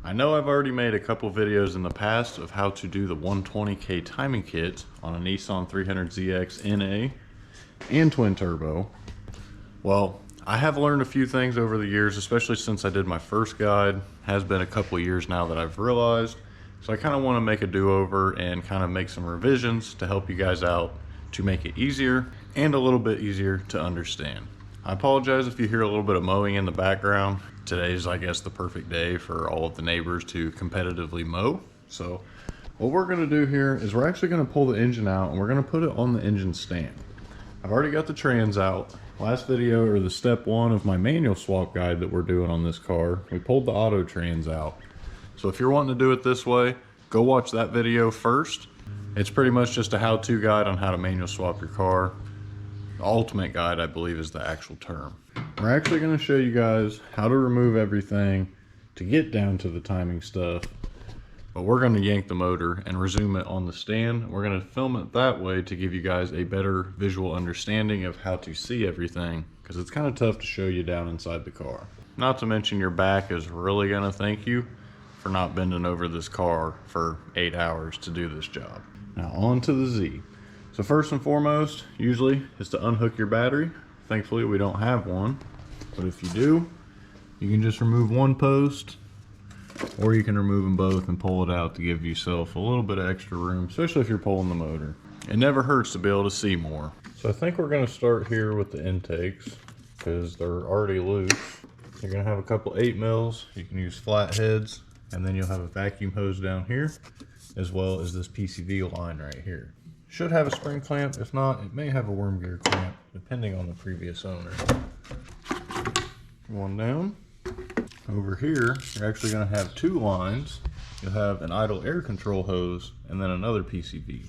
I know I've already made a couple videos in the past of how to do the 120K timing kit on a Nissan 300ZX NA and twin turbo. Well, I have learned a few things over the years, especially since I did my first guide. Has been a couple years now that I've realized. So I kind of want to make a do-over and kind of make some revisions to help you guys out to make it easier and a little bit easier to understand. I apologize if you hear a little bit of mowing in the background. Today's, I guess, the perfect day for all of the neighbors to competitively mow. So what we're going to do here is we're actually going to pull the engine out and we're going to put it on the engine stand. I've already got the trans out. Last video, or the step one of my manual swap guide that we're doing on this car, we pulled the auto trans out. So if you're wanting to do it this way, go watch that video first. It's pretty much just a how-to guide on how to manual swap your car. The ultimate guide, I believe, is the actual term. We're actually going to show you guys how to remove everything to get down to the timing stuff, but we're going to yank the motor and resume it on the stand. We're going to film it that way to give you guys a better visual understanding of how to see everything, because it's kind of tough to show you down inside the car. Not to mention your back is really going to thank you for not bending over this car for 8 hours to do this job. Now on to the Z. So first and foremost, usually, is to unhook your battery. Thankfully, we don't have one, but if you do, you can just remove one post, or you can remove them both and pull it out to give yourself a little bit of extra room, especially if you're pulling the motor. It never hurts to be able to see more. So I think we're gonna start here with the intakes, because they're already loose. You're gonna have a couple 8 mils, you can use flat heads, and then you'll have a vacuum hose down here, as well as this PCV line right here. Should have a spring clamp. If not, it may have a worm gear clamp, depending on the previous owner. One down. Over here, you're actually going to have 2 lines. You'll have an idle air control hose and then another PCV.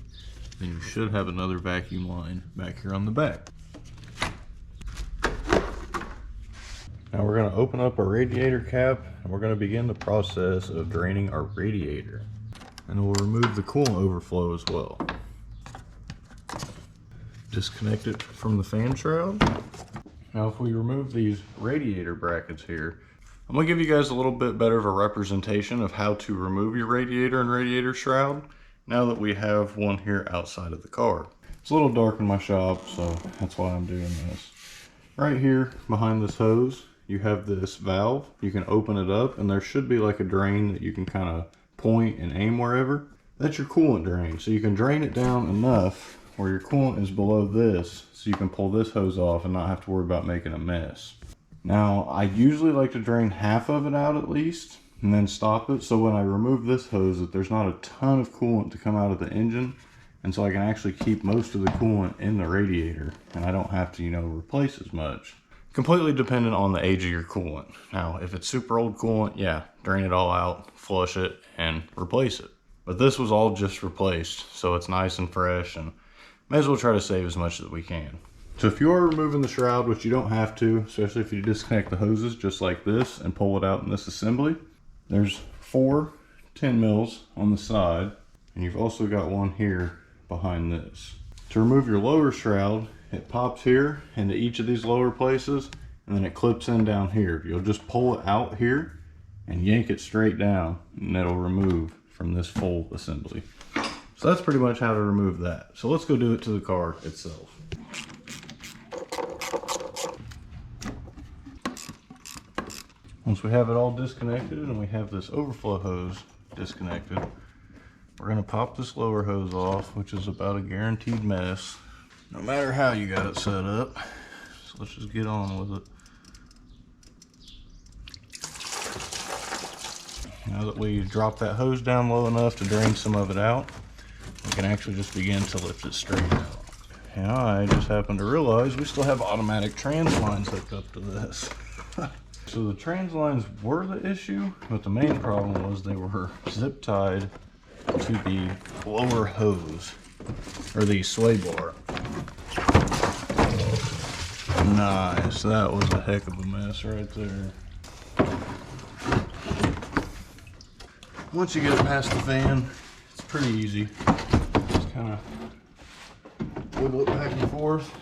Then you should have another vacuum line back here on the back. Now we're going to open up our radiator cap and we're going to begin the process of draining our radiator. And we'll remove the coolant overflow as well. Disconnect it from the fan shroud. Now if we remove these radiator brackets here, I'm going to give you guys a little bit better of a representation of how to remove your radiator and radiator shroud now that we have one here outside of the car. It's a little dark in my shop, so that's why I'm doing this. Right here behind this hose, you have this valve. You can open it up and there should be like a drain that you can kind of point and aim wherever. That's your coolant drain. So you can drain it down enough where your coolant is below this, so you can pull this hose off and not have to worry about making a mess. Now, I usually like to drain half of it out at least, and then stop it, so when I remove this hose, that there's not a ton of coolant to come out of the engine, and so I can actually keep most of the coolant in the radiator, and I don't have to, you know, replace as much. Completely dependent on the age of your coolant. Now, if it's super old coolant, yeah, drain it all out, flush it, and replace it. But this was all just replaced, so it's nice and fresh, and may as well try to save as much as we can. So if you are removing the shroud, which you don't have to, especially if you disconnect the hoses just like this and pull it out in this assembly, there's 4 10 mils on the side, and you've also got one here behind this. To remove your lower shroud, it pops here into each of these lower places, and then it clips in down here. You'll just pull it out here and yank it straight down, and it'll remove from this full assembly. So that's pretty much how to remove that. So let's go do it to the car itself. Once we have it all disconnected and we have this overflow hose disconnected, we're going to pop this lower hose off, which is about a guaranteed mess, no matter how you got it set up. So let's just get on with it. Now that we drop that hose down low enough to drain some of it out, we can actually just begin to lift it straight out. And I just happened to realize we still have automatic trans lines hooked up to this. So the trans lines were the issue, but the main problem was they were zip tied to the lower hose, or the sway bar. Nice, that was a heck of a mess right there. Once you get it past the fan, it's pretty easy. Just kind of wiggle it back and forth,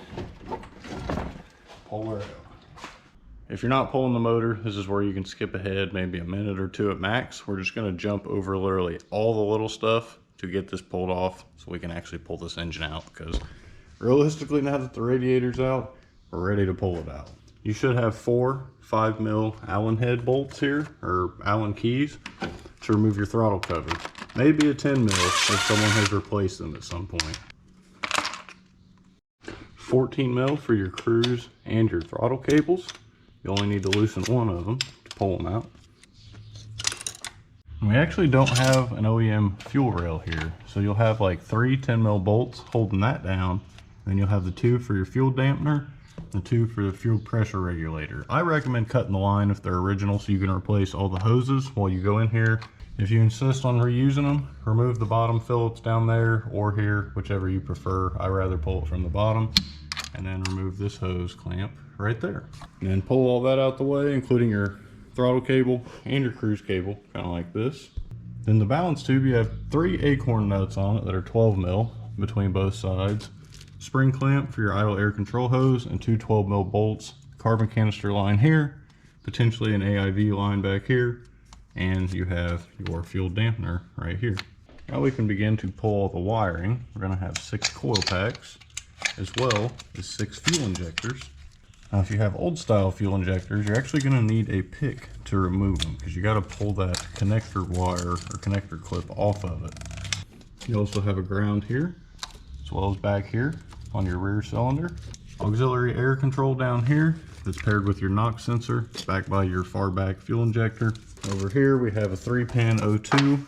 pull her out. If you're not pulling the motor, this is where you can skip ahead maybe a minute or two at max. We're just gonna jump over literally all the little stuff to get this pulled off so we can actually pull this engine out, because realistically, now that the radiator's out, we're ready to pull it out. You should have 4 5mm Allen head bolts here, or Allen keys, to remove your throttle cover. Maybe a 10mm if someone has replaced them at some point. 14mm for your cruise and your throttle cables. You only need to loosen one of them to pull them out. And we actually don't have an OEM fuel rail here, so you'll have like 3 10mm bolts holding that down. Then you'll have the 2 for your fuel dampener, the 2 for the fuel pressure regulator. I recommend cutting the line if they're original so you can replace all the hoses while you go in here. If you insist on reusing them, remove the bottom Phillips down there or here, whichever you prefer. I rather pull it from the bottom, and then remove this hose clamp right there. And then pull all that out the way, including your throttle cable and your cruise cable, kind of like this. Then the balance tube, you have 3 acorn nuts on it that are 12mm between both sides. Spring clamp for your idle air control hose, and 2 12mm bolts. Carbon canister line here, potentially an AIV line back here, and you have your fuel dampener right here. Now we can begin to pull all the wiring. We're going to have 6 coil packs, as well as 6 fuel injectors. Now if you have old style fuel injectors, you're actually going to need a pick to remove them, because you got to pull that connector wire or connector clip off of it. You also have a ground here, as well as back here on your rear cylinder. Auxiliary air control down here that's paired with your NOx sensor, backed by your far back fuel injector. Over here we have a 3-pin O2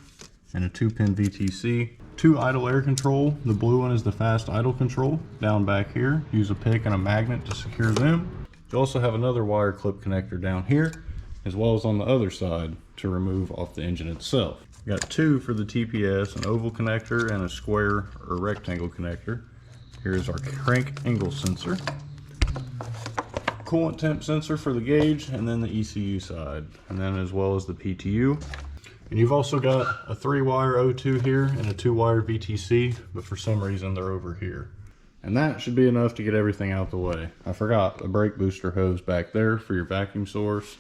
and a 2-pin VTC. 2 idle air control. The blue one is the fast idle control. Down back here, use a pick and a magnet to secure them. You also have another wire clip connector down here, as well as on the other side to remove off the engine itself. You got 2 for the TPS, an oval connector and a square or rectangle connector. Here's our crank angle sensor, coolant temp sensor for the gauge, and then the ECU side, and then as well as the PTU. And you've also got a 3-wire O2 here and a 2-wire VTC, but for some reason they're over here. And that should be enough to get everything out the way. I forgot a brake booster hose back there for your vacuum source.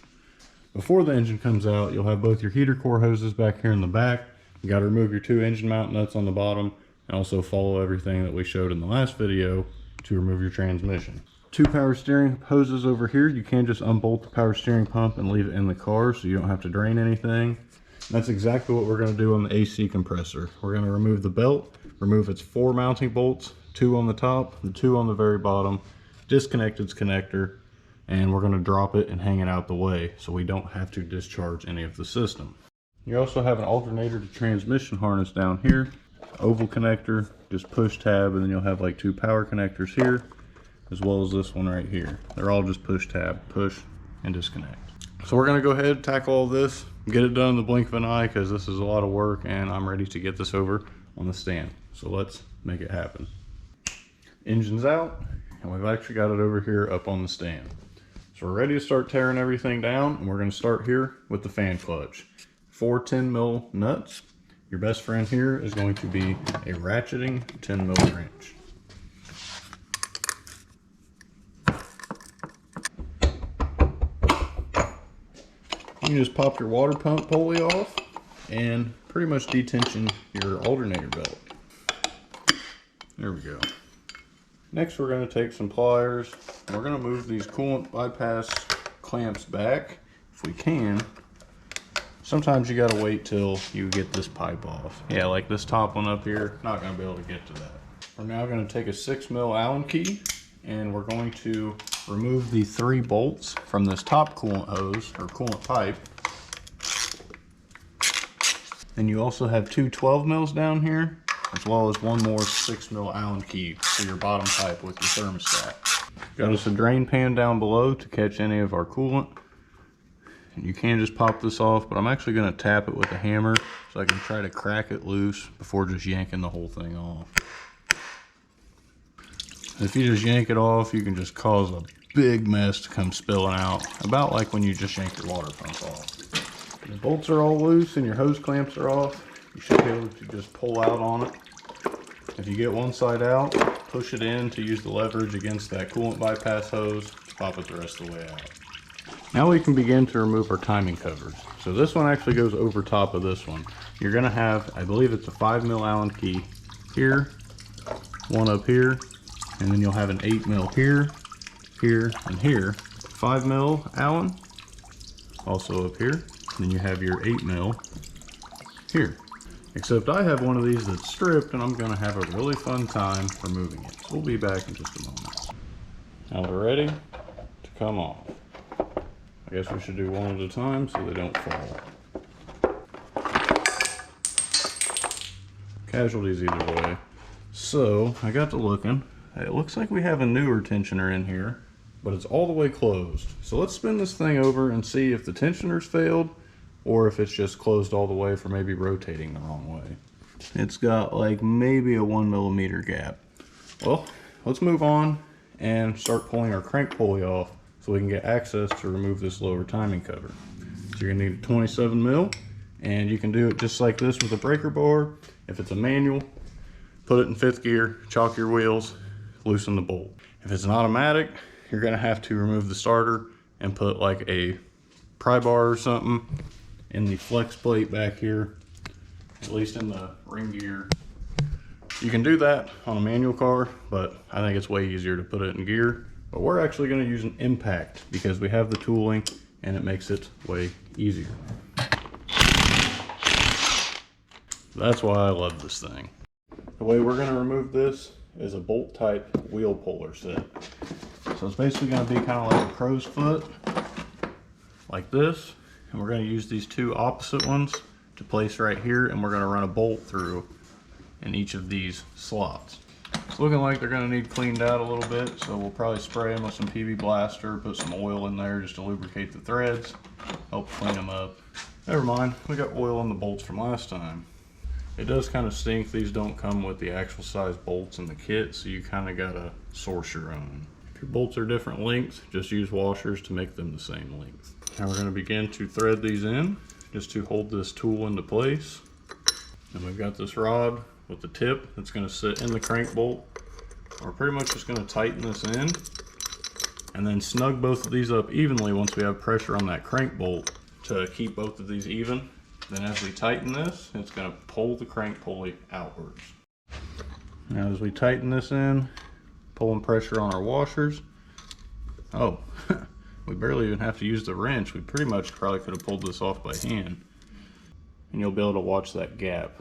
Before the engine comes out, you'll have both your heater core hoses back here in the back. You got to remove your 2 engine mount nuts on the bottom, and also follow everything that we showed in the last video to remove your transmission. 2 power steering hoses over here. You can just unbolt the power steering pump and leave it in the car so you don't have to drain anything. And that's exactly what we're going to do on the AC compressor. We're going to remove the belt, remove its 4 mounting bolts, 2 on the top, the 2 on the very bottom, disconnect its connector, and we're going to drop it and hang it out the way so we don't have to discharge any of the system. You also have an alternator to transmission harness down here. Oval connector, just push tab, and then you'll have like 2 power connectors here, as well as this one right here. They're all just push tab, push and disconnect. So we're gonna go ahead and tackle all this, get it done in the blink of an eye, because this is a lot of work and I'm ready to get this over on the stand. So let's make it happen. Engine's out, and we've actually got it over here up on the stand. So we're ready to start tearing everything down, and we're gonna start here with the fan clutch. 4 10mm nuts. Your best friend here is going to be a ratcheting 10mm wrench. You can just pop your water pump pulley off and pretty much detension your alternator belt. There we go. Next we're going to take some pliers and we're going to move these coolant bypass clamps back if we can. Sometimes you got to wait till you get this pipe off. Yeah, like this top one up here, not going to be able to get to that. We're now going to take a 6mm Allen key and we're going to remove the 3 bolts from this top coolant hose or coolant pipe. And you also have 2 12mm down here, as well as 1 more 6mm Allen key for your bottom pipe with your thermostat. Got us a drain pan down below to catch any of our coolant. And you can just pop this off, but I'm actually going to tap it with a hammer so I can try to crack it loose before just yanking the whole thing off. If you just yank it off, you can just cause a big mess to come spilling out, about like when you just yank your water pump off. The bolts are all loose and your hose clamps are off. You should be able to just pull out on it. If you get one side out, push it in to use the leverage against that coolant bypass hose to pop it the rest of the way out. Now we can begin to remove our timing covers. So this one actually goes over top of this one. You're gonna have, I believe it's a 5mm Allen key here, one up here, and then you'll have an 8mm here, here, and here. 5mm Allen, also up here. And then you have your 8mm here. Except I have one of these that's stripped, and I'm gonna have a really fun time removing it. So we'll be back in just a moment. Now they're ready to come off. I guess we should do one at a time so they don't fall. Casualties either way. So I got to looking. It looks like we have a newer tensioner in here, but it's all the way closed. So let's spin this thing over and see if the tensioner's failed or if it's just closed all the way for maybe rotating the wrong way. It's got like maybe a 1mm gap. Well, let's move on and start pulling our crank pulley off so we can get access to remove this lower timing cover. So you're gonna need a 27mm, and you can do it just like this with a breaker bar. If it's a manual, put it in 5th gear, chalk your wheels, loosen the bolt. If it's an automatic, you're gonna have to remove the starter and put like a pry bar or something in the flex plate back here, at least in the ring gear. You can do that on a manual car, but I think it's way easier to put it in gear. But we're actually going to use an impact because we have the tooling and it makes it way easier. That's why I love this thing. The way we're going to remove this is a bolt type wheel puller set. So it's basically going to be kind of like a crow's foot, like this. And we're going to use these two opposite ones to place right here, and we're going to run a bolt through in each of these slots. It's looking like they're going to need cleaned out a little bit, so we'll probably spray them with some PB Blaster, put some oil in there just to lubricate the threads, help clean them up. Never mind, we got oil in the bolts from last time. It does kind of stink. These don't come with the actual size bolts in the kit, so you kind of got to source your own. If your bolts are different lengths, just use washers to make them the same length. Now we're going to begin to thread these in just to hold this tool into place. And we've got this rod with the tip that's going to sit in the crank bolt. We're pretty much just going to tighten this in and then snug both of these up evenly once we have pressure on that crank bolt to keep both of these even. Then as we tighten this, it's going to pull the crank pulley outwards. Now as we tighten this in, pulling pressure on our washers. Oh, we barely even have to use the wrench. We pretty much probably could have pulled this off by hand. And you'll be able to watch that gap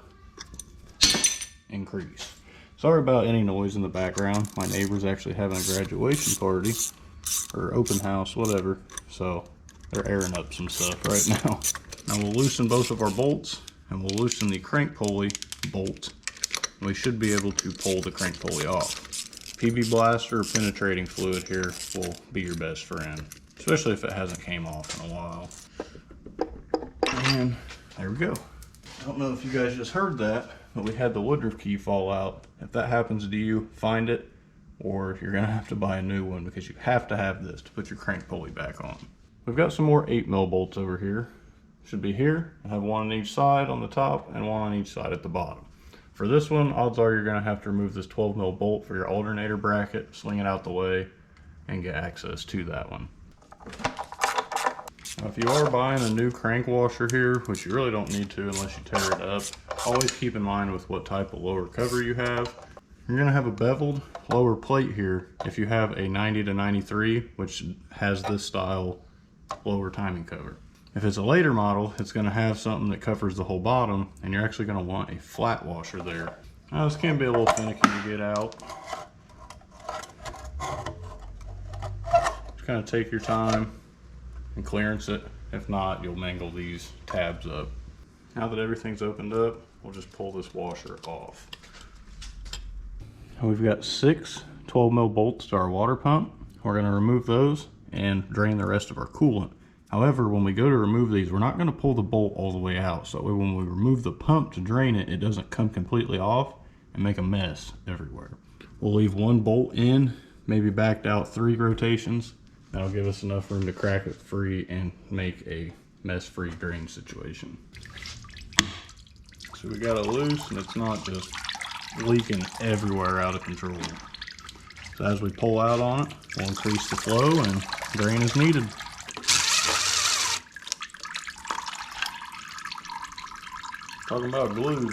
increase. Sorry about any noise in the background. My neighbor's actually having a graduation party or open house, whatever. So they're airing up some stuff right now. Now we'll loosen both of our bolts and we'll loosen the crank pulley bolt. We should be able to pull the crank pulley off. PB Blaster or penetrating fluid here will be your best friend, especially if it hasn't came off in a while. And there we go. I don't know if you guys just heard that, but we had the Woodruff key fall out. If that happens to you, find it, or you're gonna have to buy a new one because you have to have this to put your crank pulley back on. We've got some more 8mm bolts over here. Should be here. I have one on each side on the top and one on each side at the bottom. For this one, odds are you're gonna have to remove this 12mm bolt for your alternator bracket, sling it out the way, and get access to that one. Now, if you are buying a new crank washer here, which you really don't need to unless you tear it up, always keep in mind with what type of lower cover you have. You're gonna have a beveled lower plate here if you have a 90 to 93, which has this style lower timing cover. If it's a later model, it's gonna have something that covers the whole bottom, and you're actually gonna want a flat washer there. Now this can be a little finicky to get out. Just kind of take your time and clearance it. If not, you'll mangle these tabs up. Now that everything's opened up, we'll just pull this washer off. We've got 6 12mm bolts to our water pump. We're gonna remove those and drain the rest of our coolant. However, when we go to remove these, we're not going to pull the bolt all the way out. So when we remove the pump to drain it, it doesn't come completely off and make a mess everywhere. We'll leave one bolt in, maybe backed out 3 rotations. That'll give us enough room to crack it free and make a mess-free drain situation. So we got it loose and it's not just leaking everywhere out of control. So as we pull out on it, we'll increase the flow and drain as needed. Talking about glued.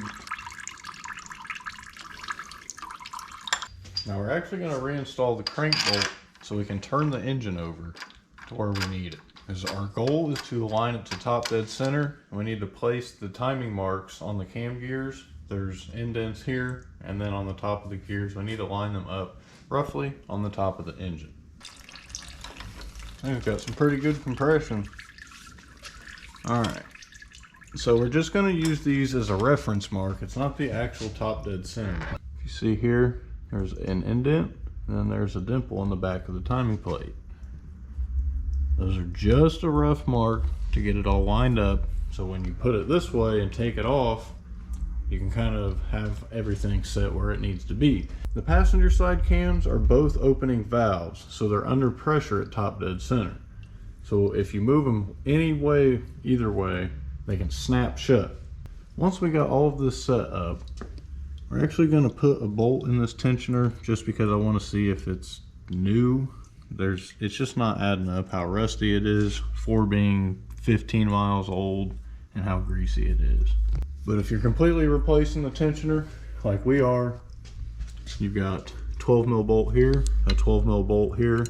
Now we're actually going to reinstall the crank bolt so we can turn the engine over to where we need it. Because our goal is to align it to top dead center. And we need to place the timing marks on the cam gears. There's indents here, and then on the top of the gears, we need to line them up roughly on the top of the engine. We've got some pretty good compression. All right, so we're just going to use these as a reference mark. It's not the actual top dead center. If you see here, there's an indent, and then there's a dimple on the back of the timing plate. Those are just a rough mark to get it all lined up, so when you put it this way and take it off, you can kind of have everything set where it needs to be. The passenger side cams are both opening valves, so they're under pressure at top dead center. So if you move them any way, either way, they can snap shut. Once we got all of this set up, we're actually going to put a bolt in this tensioner just because I want to see if it's new. It's just not adding up how rusty it is for being 15 miles old and how greasy it is. But if you're completely replacing the tensioner like we are, you've got 12 mil bolt here, a 12 mil bolt here,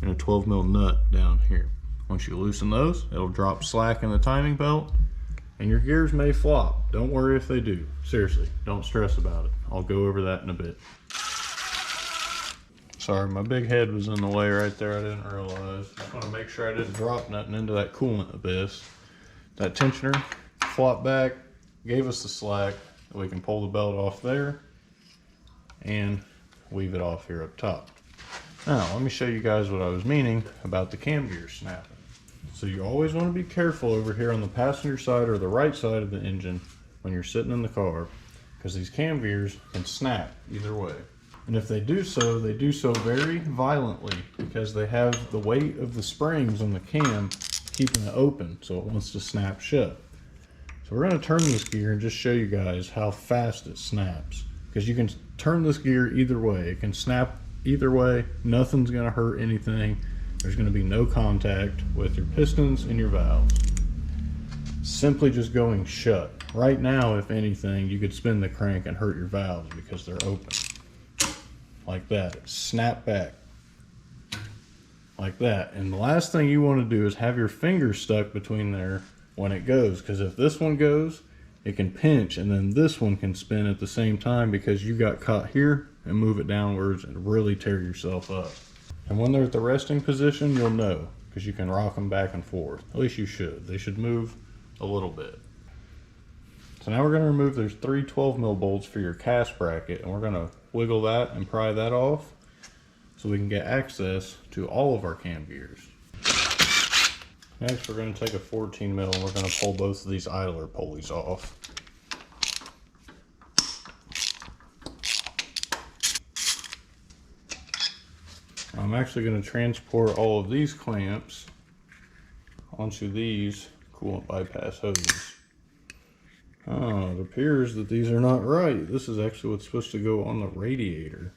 and a 12 mil nut down here. Once you loosen those, it'll drop slack in the timing belt and your gears may flop. Don't worry if they do. Seriously, don't stress about it. I'll go over that in a bit. Sorry, my big head was in the way right there. I didn't realize. Just want to make sure I didn't drop nothing into that coolant abyss. That tensioner flopped back, gave us the slack. We can pull the belt off there and weave it off here up top. Now, let me show you guys what I was meaning about the cam gear snapping. So you always want to be careful over here on the passenger side or the right side of the engine when you're sitting in the car, because these cam gears can snap either way. And if they do so very violently because they have the weight of the springs on the cam keeping it open, so it wants to snap shut. So we're going to turn this gear and just show you guys how fast it snaps, because you can turn this gear either way. It can snap either way. Nothing's going to hurt anything. There's going to be no contact with your pistons and your valves. Simply just going shut. Right now, if anything, you could spin the crank and hurt your valves because they're open. Like that. Snap back. Like that. And the last thing you want to do is have your finger stuck between there when it goes, because if this one goes, it can pinch, and then this one can spin at the same time because you got caught here and move it downwards and really tear yourself up. And when they're at the resting position, you'll know, because you can rock them back and forth. At least you should. They should move a little bit. So now we're going to remove those 3 12 mil bolts for your cast bracket, and we're going to wiggle that and pry that off so we can get access to all of our cam gears. Next, we're going to take a 14 mil and we're going to pull both of these idler pulleys off. I'm actually going to transport all of these clamps onto these coolant bypass hoses. Oh, it appears that these are not right. This is actually what's supposed to go on the radiator.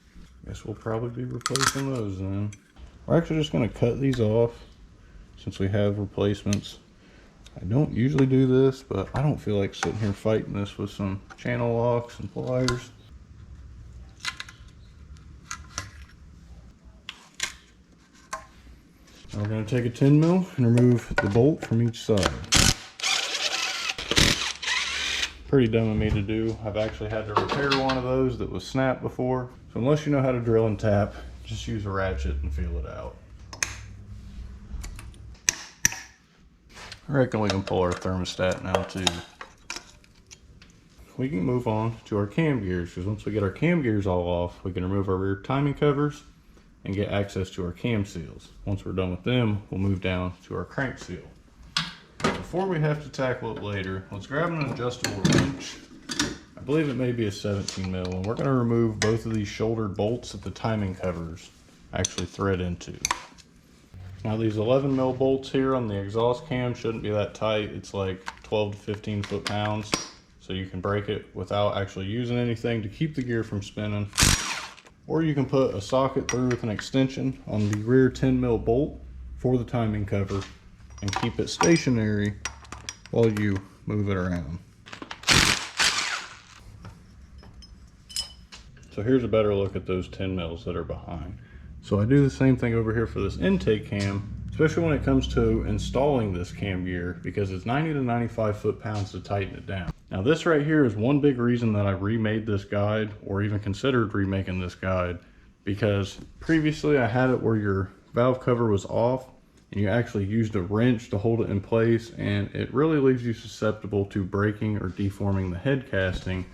Guess we'll probably be replacing those then. We're actually just going to cut these off since we have replacements. I don't usually do this, but I don't feel like sitting here fighting this with some channel locks and pliers. Now we're going to take a 10 mil and remove the bolt from each side. Pretty dumb of me to do. I've actually had to repair one of those that was snapped before. So unless you know how to drill and tap, just use a ratchet and feel it out. I reckon we can pull our thermostat now too. We can move on to our cam gears, because once we get our cam gears all off, we can remove our rear timing covers and get access to our cam seals. Once we're done with them, we'll move down to our crank seal. Before we have to tackle it later, let's grab an adjustable wrench. I believe it may be a 17 mil, and we're going to remove both of these shouldered bolts that the timing covers actually thread into. Now these 11 mil bolts here on the exhaust cam shouldn't be that tight. It's like 12 to 15 foot-pounds, so you can break it without actually using anything to keep the gear from spinning. Or you can put a socket through with an extension on the rear 10 mil bolt for the timing cover and keep it stationary while you move it around. So here's a better look at those 10 mils that are behind. So I do the same thing over here for this intake cam, especially when it comes to installing this cam gear, because it's 90 to 95 foot-pounds to tighten it down. Now this right here is one big reason that I remade this guide, or even considered remaking this guide, because previously I had it where your valve cover was off and you actually used a wrench to hold it in place, and it really leaves you susceptible to breaking or deforming the head casting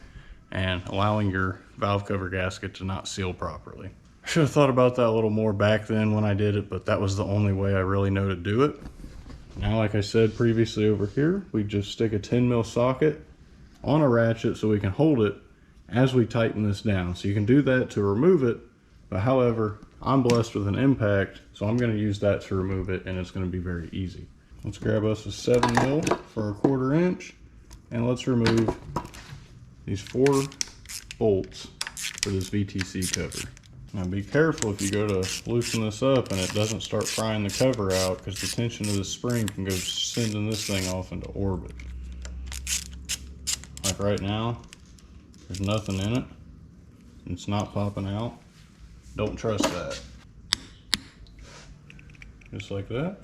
and allowing your valve cover gasket to not seal properly. I should have thought about that a little more back then when I did it, but that was the only way I really know to do it. Now, like I said previously over here, we just stick a 10 mil socket on a ratchet so we can hold it as we tighten this down. So you can do that to remove it, but however, I'm blessed with an impact, so I'm going to use that to remove it, and it's going to be very easy. Let's grab us a 7 mil for a 1/4 inch, and let's remove these 4 bolts for this VTC cover. Now be careful if you go to loosen this up and it doesn't start prying the cover out, because the tension of the spring can go sending this thing off into orbit. Like right now, there's nothing in it. It's not popping out. Don't trust that. Just like that,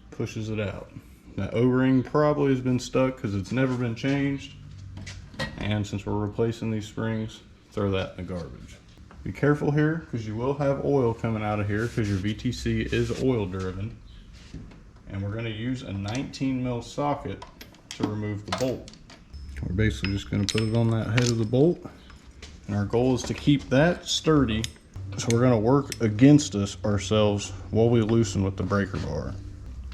pushes it out. That O-ring probably has been stuck because it's never been changed. And since we're replacing these springs, throw that in the garbage. Be careful here, because you will have oil coming out of here, because your VTC is oil driven. And we're going to use a 19 mil socket to remove the bolt. We're basically just going to put it on that head of the bolt. And our goal is to keep that sturdy. So we're going to work against ourselves while we loosen with the breaker bar.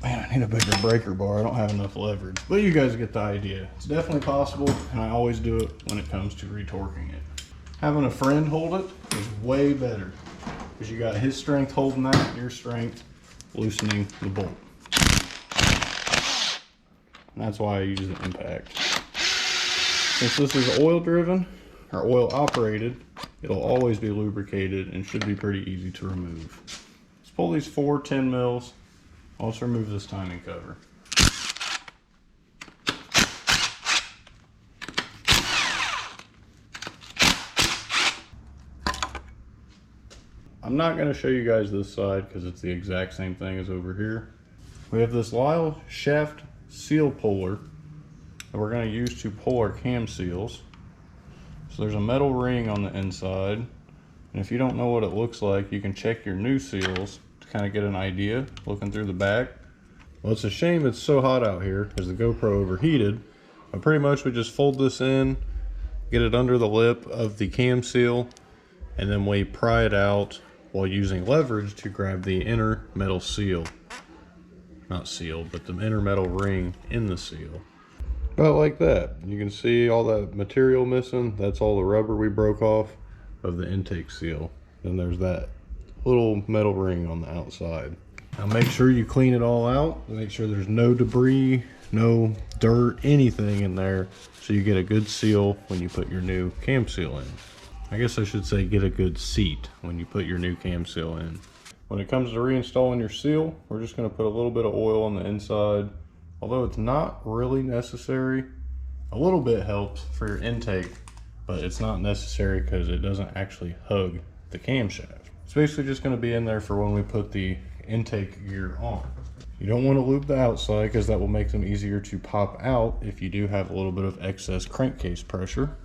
Man, I need a bigger breaker bar. I don't have enough leverage. But you guys get the idea. It's definitely possible, and I always do it when it comes to retorquing it. Having a friend hold it is way better, because you got his strength holding that, and your strength loosening the bolt. And that's why I use the impact. Since this is oil driven or oil operated, it'll always be lubricated and should be pretty easy to remove. Let's pull these 4 10 mils. Also remove this timing cover. I'm not going to show you guys this side because it's the exact same thing as over here. We have this Lyle shaft seal puller that we're going to use to pull our cam seals. So there's a metal ring on the inside, and if you don't know what it looks like, you can check your new seals to kind of get an idea looking through the back. Well, it's a shame it's so hot out here because the GoPro overheated, but pretty much we just fold this in, get it under the lip of the cam seal, and then we pry it out while using leverage to grab the inner metal seal. Not seal, but the inner metal ring in the seal. About like that. You can see all that material missing. That's all the rubber we broke off of the intake seal. Then there's that little metal ring on the outside. Now make sure you clean it all out. Make sure there's no debris, no dirt, anything in there, so you get a good seal when you put your new cam seal in. I guess I should say get a good seat when you put your new cam seal in. When it comes to reinstalling your seal, we're just going to put a little bit of oil on the inside. Although it's not really necessary, a little bit helps for your intake, but it's not necessary because it doesn't actually hug the camshaft. It's basically just going to be in there for when we put the intake gear on. You don't want to lube the outside because that will make them easier to pop out if you do have a little bit of excess crankcase pressure.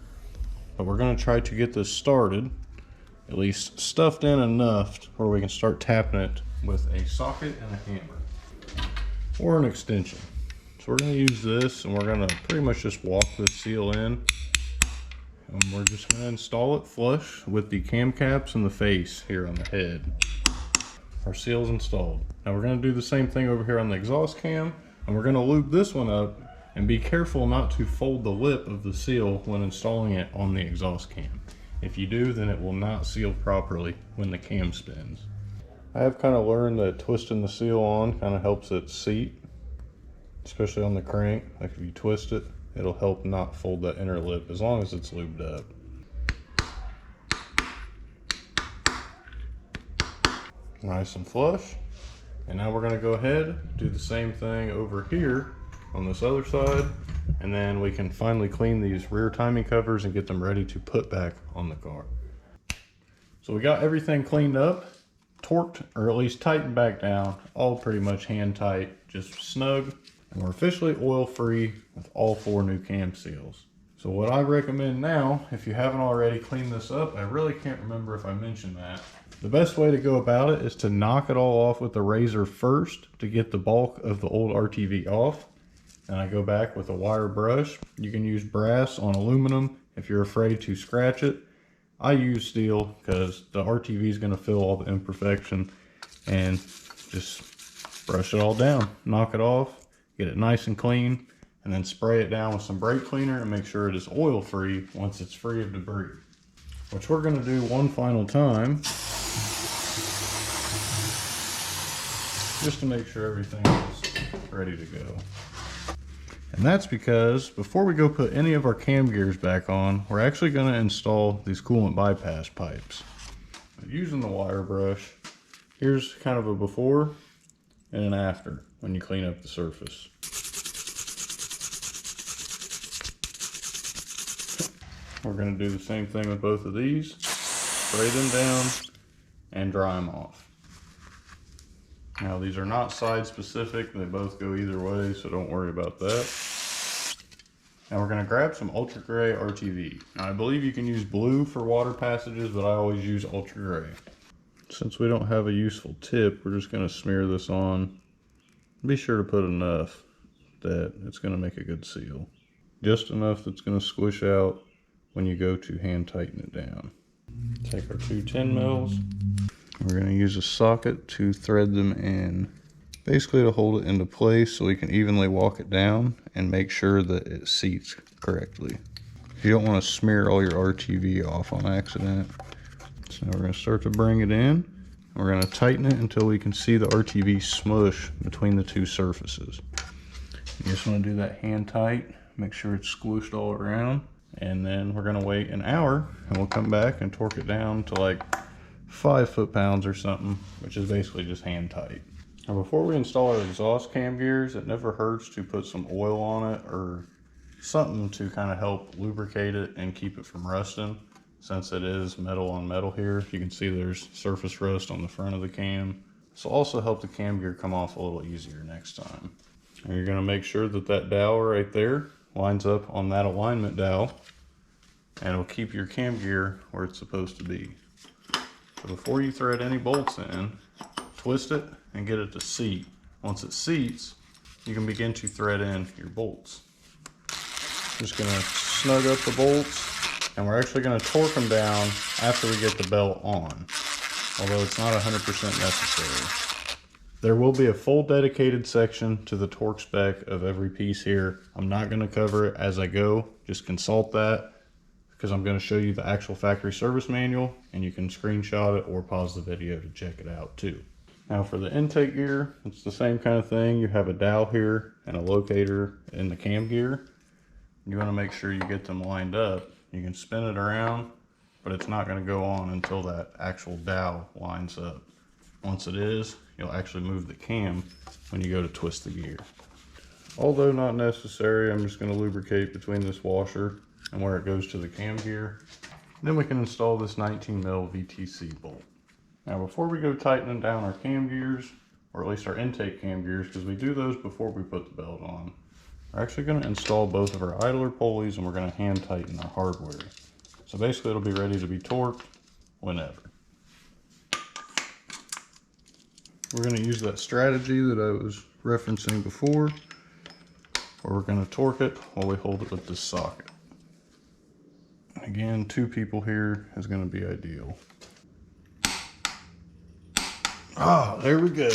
But we're going to try to get this started, at least stuffed in enough where we can start tapping it with a socket and a hammer or an extension. So we're going to use this, and we're going to pretty much just walk this seal in, and we're just going to install it flush with the cam caps and the face here on the head. Our seal's installed. Now we're going to do the same thing over here on the exhaust cam, and we're going to lube this one up, and be careful not to fold the lip of the seal when installing it on the exhaust cam. If you do, then it will not seal properly when the cam spins. I have kind of learned that twisting the seal on kind of helps it seat, especially on the crank. Like if you twist it, it'll help not fold that inner lip as long as it's lubed up. Nice and flush. And now we're going to go ahead, do the same thing over here on this other side, and then we can finally clean these rear timing covers and get them ready to put back on the car. So we got everything cleaned up, torqued, or at least tightened back down, all pretty much hand tight, just snug, and we're officially oil free with all 4 new cam seals. So what I recommend now, if you haven't already cleaned this up, I really can't remember if I mentioned that. The best way to go about it is to knock it all off with the razor first to get the bulk of the old RTV off. And I go back with a wire brush. You can use brass on aluminum if you're afraid to scratch it. I use steel because the RTV is going to fill all the imperfection, and just brush it all down, knock it off, get it nice and clean, and then spray it down with some brake cleaner and make sure it is oil free once it's free of debris. Which we're going to do one final time, just to make sure everything is ready to go. And that's because before we go put any of our cam gears back on, we're actually going to install these coolant bypass pipes. Using the wire brush, here's kind of a before and an after when you clean up the surface. We're going to do the same thing with both of these. Spray them down and dry them off. Now these are not side specific, they both go either way, so don't worry about that. Now we're going to grab some ultra gray RTV. Now I believe you can use blue for water passages, but I always use ultra gray. Since we don't have a useful tip, we're just going to smear this on. Be sure to put enough that it's going to make a good seal. Just enough that's going to squish out when you go to hand tighten it down. Take our 2 10 mils. We're going to use a socket to thread them in, basically to hold it into place so we can evenly walk it down and make sure that it seats correctly. You don't want to smear all your RTV off on accident. So now we're going to start to bring it in, and we're going to tighten it until we can see the RTV smush between the 2 surfaces. You just want to do that hand tight, make sure it's squished all around, and then we're going to wait an hour and we'll come back and torque it down to like 5 foot-pounds or something, which is basically just hand tight. Now before we install our exhaust cam gears, it never hurts to put some oil on it or something to kind of help lubricate it and keep it from rusting. Since it is metal on metal here, you can see there's surface rust on the front of the cam. This will also help the cam gear come off a little easier next time. And you're going to make sure that that dowel right there lines up on that alignment dowel, and it'll keep your cam gear where it's supposed to be. So before you thread any bolts in, twist it and get it to seat. Once it seats, you can begin to thread in your bolts. Just gonna snug up the bolts, and we're actually gonna torque them down after we get the belt on, although it's not 100% necessary. There will be a full dedicated section to the torque spec of every piece here. I'm not gonna cover it as I go, just consult that, because I'm going to show you the actual factory service manual, and you can screenshot it or pause the video to check it out too. Now for the intake gear, it's the same kind of thing. You have a dowel here and a locator in the cam gear. You want to make sure you get them lined up. You can spin it around, but it's not going to go on until that actual dowel lines up. Once it is, you'll actually move the cam when you go to twist the gear. Although not necessary, I'm just going to lubricate between this washer and where it goes to the cam gear. Then we can install this 19 mil VTC bolt. Now before we go tightening down our cam gears, or at least our intake cam gears, because we do those before we put the belt on, we're actually going to install both of our idler pulleys, and we're going to hand tighten our hardware. So basically it'll be ready to be torqued whenever. We're going to use that strategy that I was referencing before, where we're going to torque it while we hold it with this socket. Again, 2 people here is going to be ideal. Ah, there we go.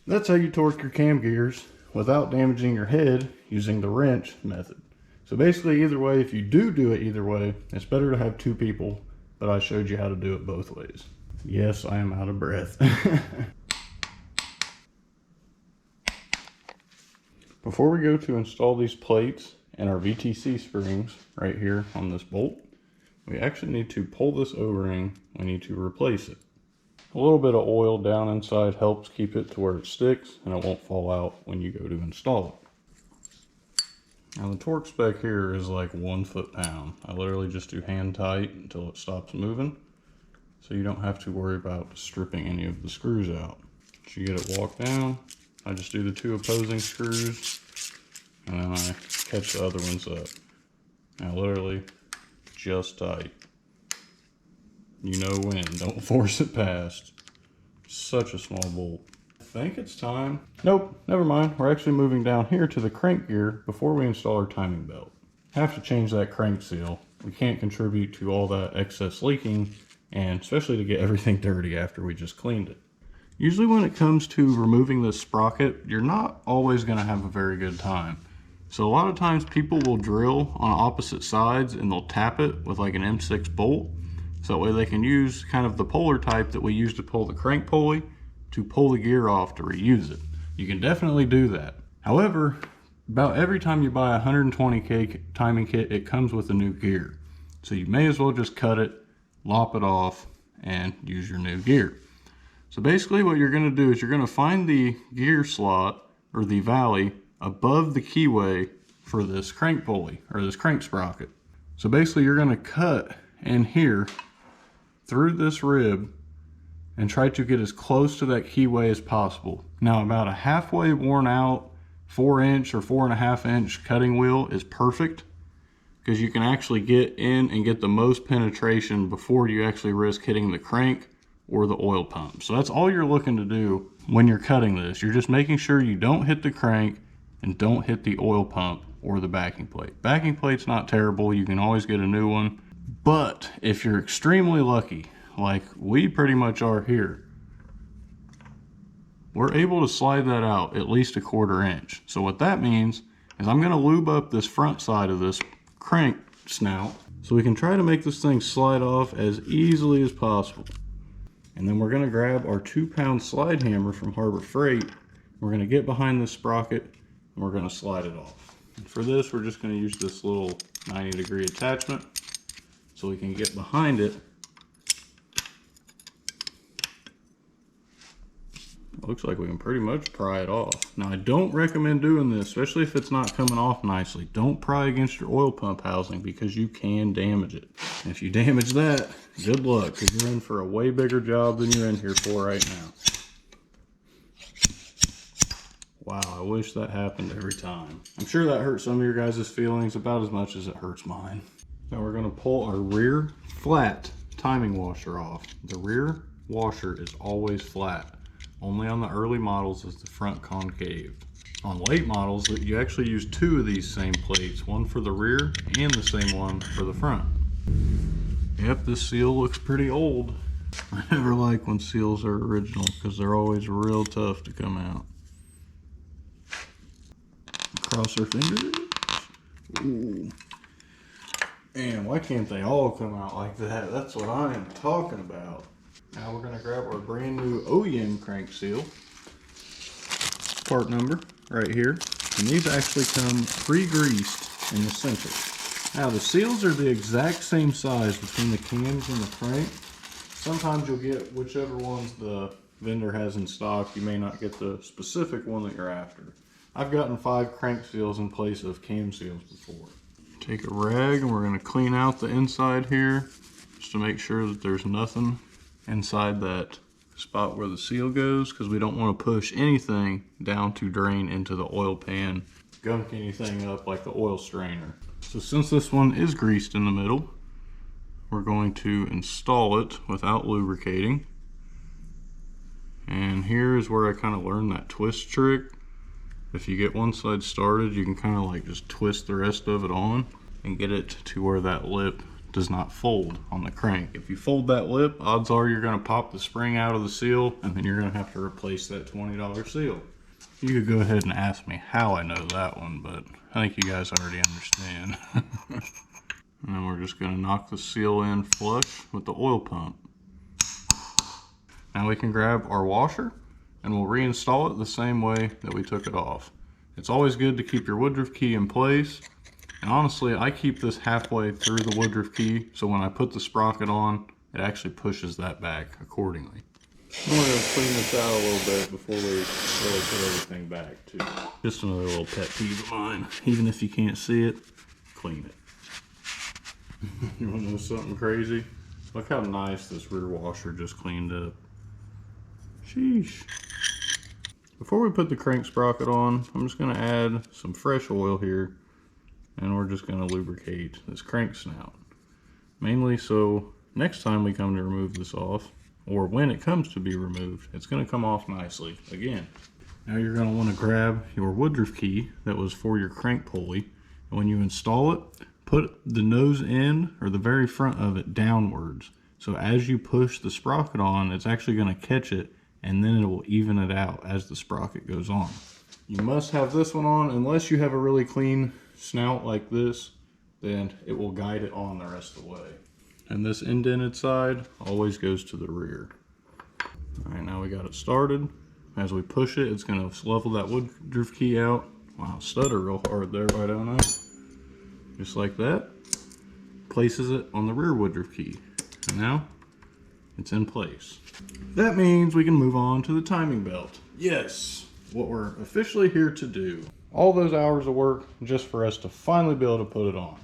That's how you torque your cam gears without damaging your head using the wrench method. So basically, either way, if you do it either way, it's better to have 2 people, but I showed you how to do it both ways. Yes, I am out of breath. Before we go to install these plates and our VTC springs right here on this bolt, we actually need to pull this O-ring. We need to replace it. A little bit of oil down inside helps keep it to where it sticks and it won't fall out when you go to install it. Now the torque spec here is like 1 foot-pound. I literally just do hand tight until it stops moving. so you don't have to worry about stripping any of the screws out. So you get it walked down. I just do the 2 opposing screws, and then I catch the other ones up. Now literally, just tight. You know when, don't force it past. Such a small bolt. I think it's time. Nope, never mind. We're actually moving down here to the crank gear before we install our timing belt. Have to change that crank seal. We can't contribute to all that excess leaking, and especially to get everything dirty after we just cleaned it. Usually when it comes to removing this sprocket, you're not always going to have a very good time. So a lot of times people will drill on opposite sides and they'll tap it with like an M6 bolt. So that way they can use kind of the puller type that we use to pull the crank pulley to pull the gear off to reuse it. You can definitely do that. However, about every time you buy a 120K timing kit, it comes with a new gear. So you may as well just cut it, lop it off, and use your new gear. So basically what you're gonna do is you're gonna find the gear slot or the valley above the keyway for this crank pulley or this crank sprocket. So basically you're gonna cut in here through this rib and try to get as close to that keyway as possible. Now about a halfway worn out 4-inch or 4.5-inch cutting wheel is perfect, because you can actually get in and get the most penetration before you actually risk hitting the crank or the oil pump. So that's all you're looking to do when you're cutting this. You're just making sure you don't hit the crank and don't hit the oil pump or the backing plate. Backing plate's not terrible, you can always get a new one. But if you're extremely lucky, like we pretty much are here, we're able to slide that out at least a 1/4 inch. So what that means is I'm gonna lube up this front side of this crank snout so we can try to make this thing slide off as easily as possible. And then we're gonna grab our 2-pound slide hammer from Harbor Freight. We're gonna get behind this sprocket and we're gonna slide it off. And for this, we're just gonna use this little 90-degree attachment so we can get behind it. Looks like we can pretty much pry it off. Now I don't recommend doing this, especially if it's not coming off nicely. Don't pry against your oil pump housing because you can damage it. And if you damage that, good luck, because you're in for a way bigger job than you're in here for right now. Wow, I wish that happened every time. I'm sure that hurts some of your guys' feelings about as much as it hurts mine. Now we're gonna pull our rear flat timing washer off. The rear washer is always flat. Only on the early models is the front concave. On late models, you actually use 2 of these same plates, one for the rear and the same one for the front. Yep, this seal looks pretty old. I never like when seals are original because they're always real tough to come out. Cross our fingers. Ooh. Man, why can't they all come out like that? That's what I am talking about. Now we're going to grab our brand new OEM crank seal. Part number right here. And these actually come pre-greased in the center. Now the seals are the exact same size between the cams and the crank. Sometimes you'll get whichever ones the vendor has in stock. You may not get the specific one that you're after. I've gotten 5 crank seals in place of cam seals before. Take a rag and we're going to clean out the inside here just to make sure that there's nothing inside that spot where the seal goes, because we don't want to push anything down to drain into the oil pan, gunk anything up like the oil strainer. So since this one is greased in the middle, we're going to install it without lubricating. And here is where I kind of learned that twist trick. If you get one side started, you can kind of like just twist the rest of it on and get it to where that lip does not fold on the crank. If you fold that lip, odds are you're going to pop the spring out of the seal, and then you're going to have to replace that $20 seal. You could go ahead and ask me how I know that one, but I think you guys already understand. And then we're just going to knock the seal in flush with the oil pump. Now we can grab our washer and we'll reinstall it the same way that we took it off. It's always good to keep your woodruff key in place. And honestly, I keep this halfway through the woodruff key, so when I put the sprocket on, it actually pushes that back accordingly. I'm going to clean this out a little bit before we really put everything back too. Just another little pet peeve of mine. Even if you can't see it, clean it. You want to know something crazy? Look how nice this rear washer just cleaned up. Sheesh. Before we put the crank sprocket on, I'm just gonna add some fresh oil here, and we're just gonna lubricate this crank snout. Mainly so next time we come to remove this off, or when it comes to be removed, it's gonna come off nicely again. Now you're gonna wanna grab your woodruff key that was for your crank pulley, and when you install it, put the nose end or the very front of it downwards. So as you push the sprocket on, it's actually gonna catch it, and then it will even it out as the sprocket goes on. You must have this one on unless you have a really clean snout like this, then it will guide it on the rest of the way. And this indented side always goes to the rear. All right, now we got it started. As we push it, it's gonna level that woodruff key out. Wow, stutter real hard there, I don't know. Just like that. Places it on the rear woodruff key. And now it's in place. That means we can move on to the timing belt. Yes, what we're officially here to do. All those hours of work just for us to finally be able to put it on.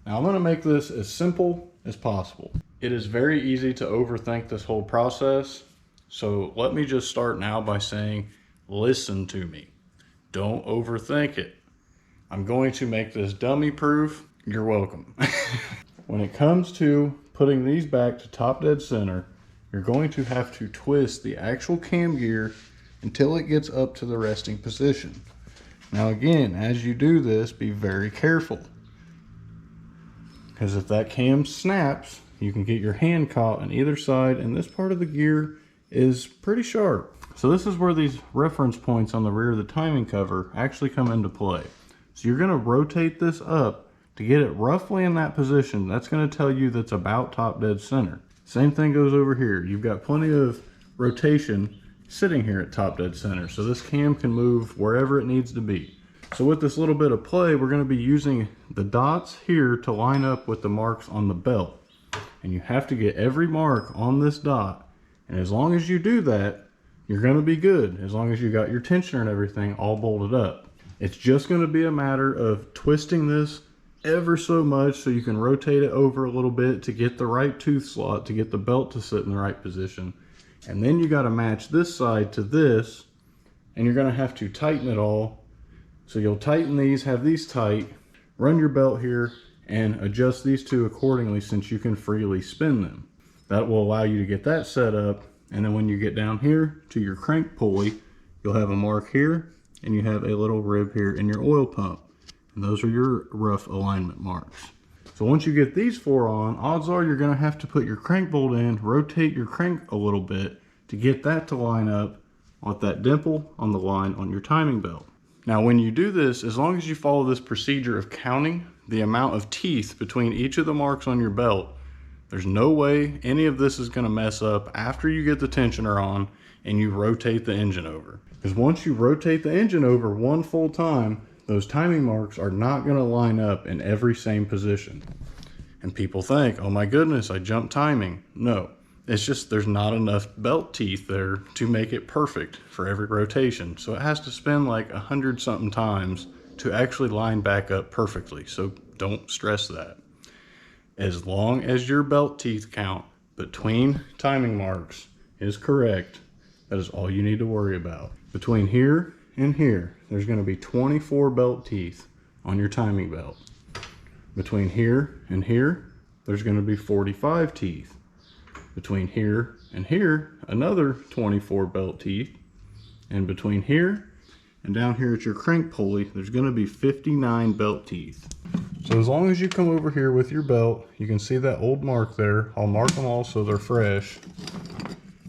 Now I'm gonna make this as simple as possible. It is very easy to overthink this whole process. So let me just start now by saying, listen to me. Don't overthink it. I'm going to make this dummy proof. You're welcome. When it comes to putting these back to top dead center, you're going to have to twist the actual cam gear until it gets up to the resting position. Now again, as you do this, be very careful. Because if that cam snaps, you can get your hand caught on either side, and this part of the gear is pretty sharp. So this is where these reference points on the rear of the timing cover actually come into play. So you're gonna rotate this up to get it roughly in that position. That's gonna tell you that's about top dead center. Same thing goes over here. You've got plenty of rotation sitting here at top dead center. So this cam can move wherever it needs to be. So with this little bit of play, we're gonna be using the dots here to line up with the marks on the belt. And you have to get every mark on this dot. And as long as you do that, you're gonna be good. As long as you got your tensioner and everything all bolted up. It's just gonna be a matter of twisting this ever so much so you can rotate it over a little bit to get the right tooth slot, to get the belt to sit in the right position. And then you gotta match this side to this, and you're gonna have to tighten it all. So you'll tighten these, have these tight, run your belt here, and adjust these two accordingly since you can freely spin them. That will allow you to get that set up, and then when you get down here to your crank pulley, you'll have a mark here, and you have a little rib here in your oil pump. And those are your rough alignment marks. So once you get these four on, odds are you're gonna have to put your crank bolt in, rotate your crank a little bit to get that to line up with that dimple on the line on your timing belt. Now when you do this, as long as you follow this procedure of counting the amount of teeth between each of the marks on your belt, there's no way any of this is gonna mess up after you get the tensioner on and you rotate the engine over. Because once you rotate the engine over one full time, those timing marks are not gonna line up in every same position. And people think, oh my goodness, I jumped timing. No, it's just there's not enough belt teeth there to make it perfect for every rotation. So it has to spin like 100 something times to actually line back up perfectly. So don't stress that. As long as your belt teeth count between timing marks is correct, that is all you need to worry about. Between here and here, there's going to be 24 belt teeth on your timing belt. Between here and here, there's going to be 45 teeth. Between here and here, another 24 belt teeth. And between here and down here at your crank pulley, there's going to be 59 belt teeth. So as long as you come over here with your belt, you can see that old mark there. I'll mark them all so they're fresh.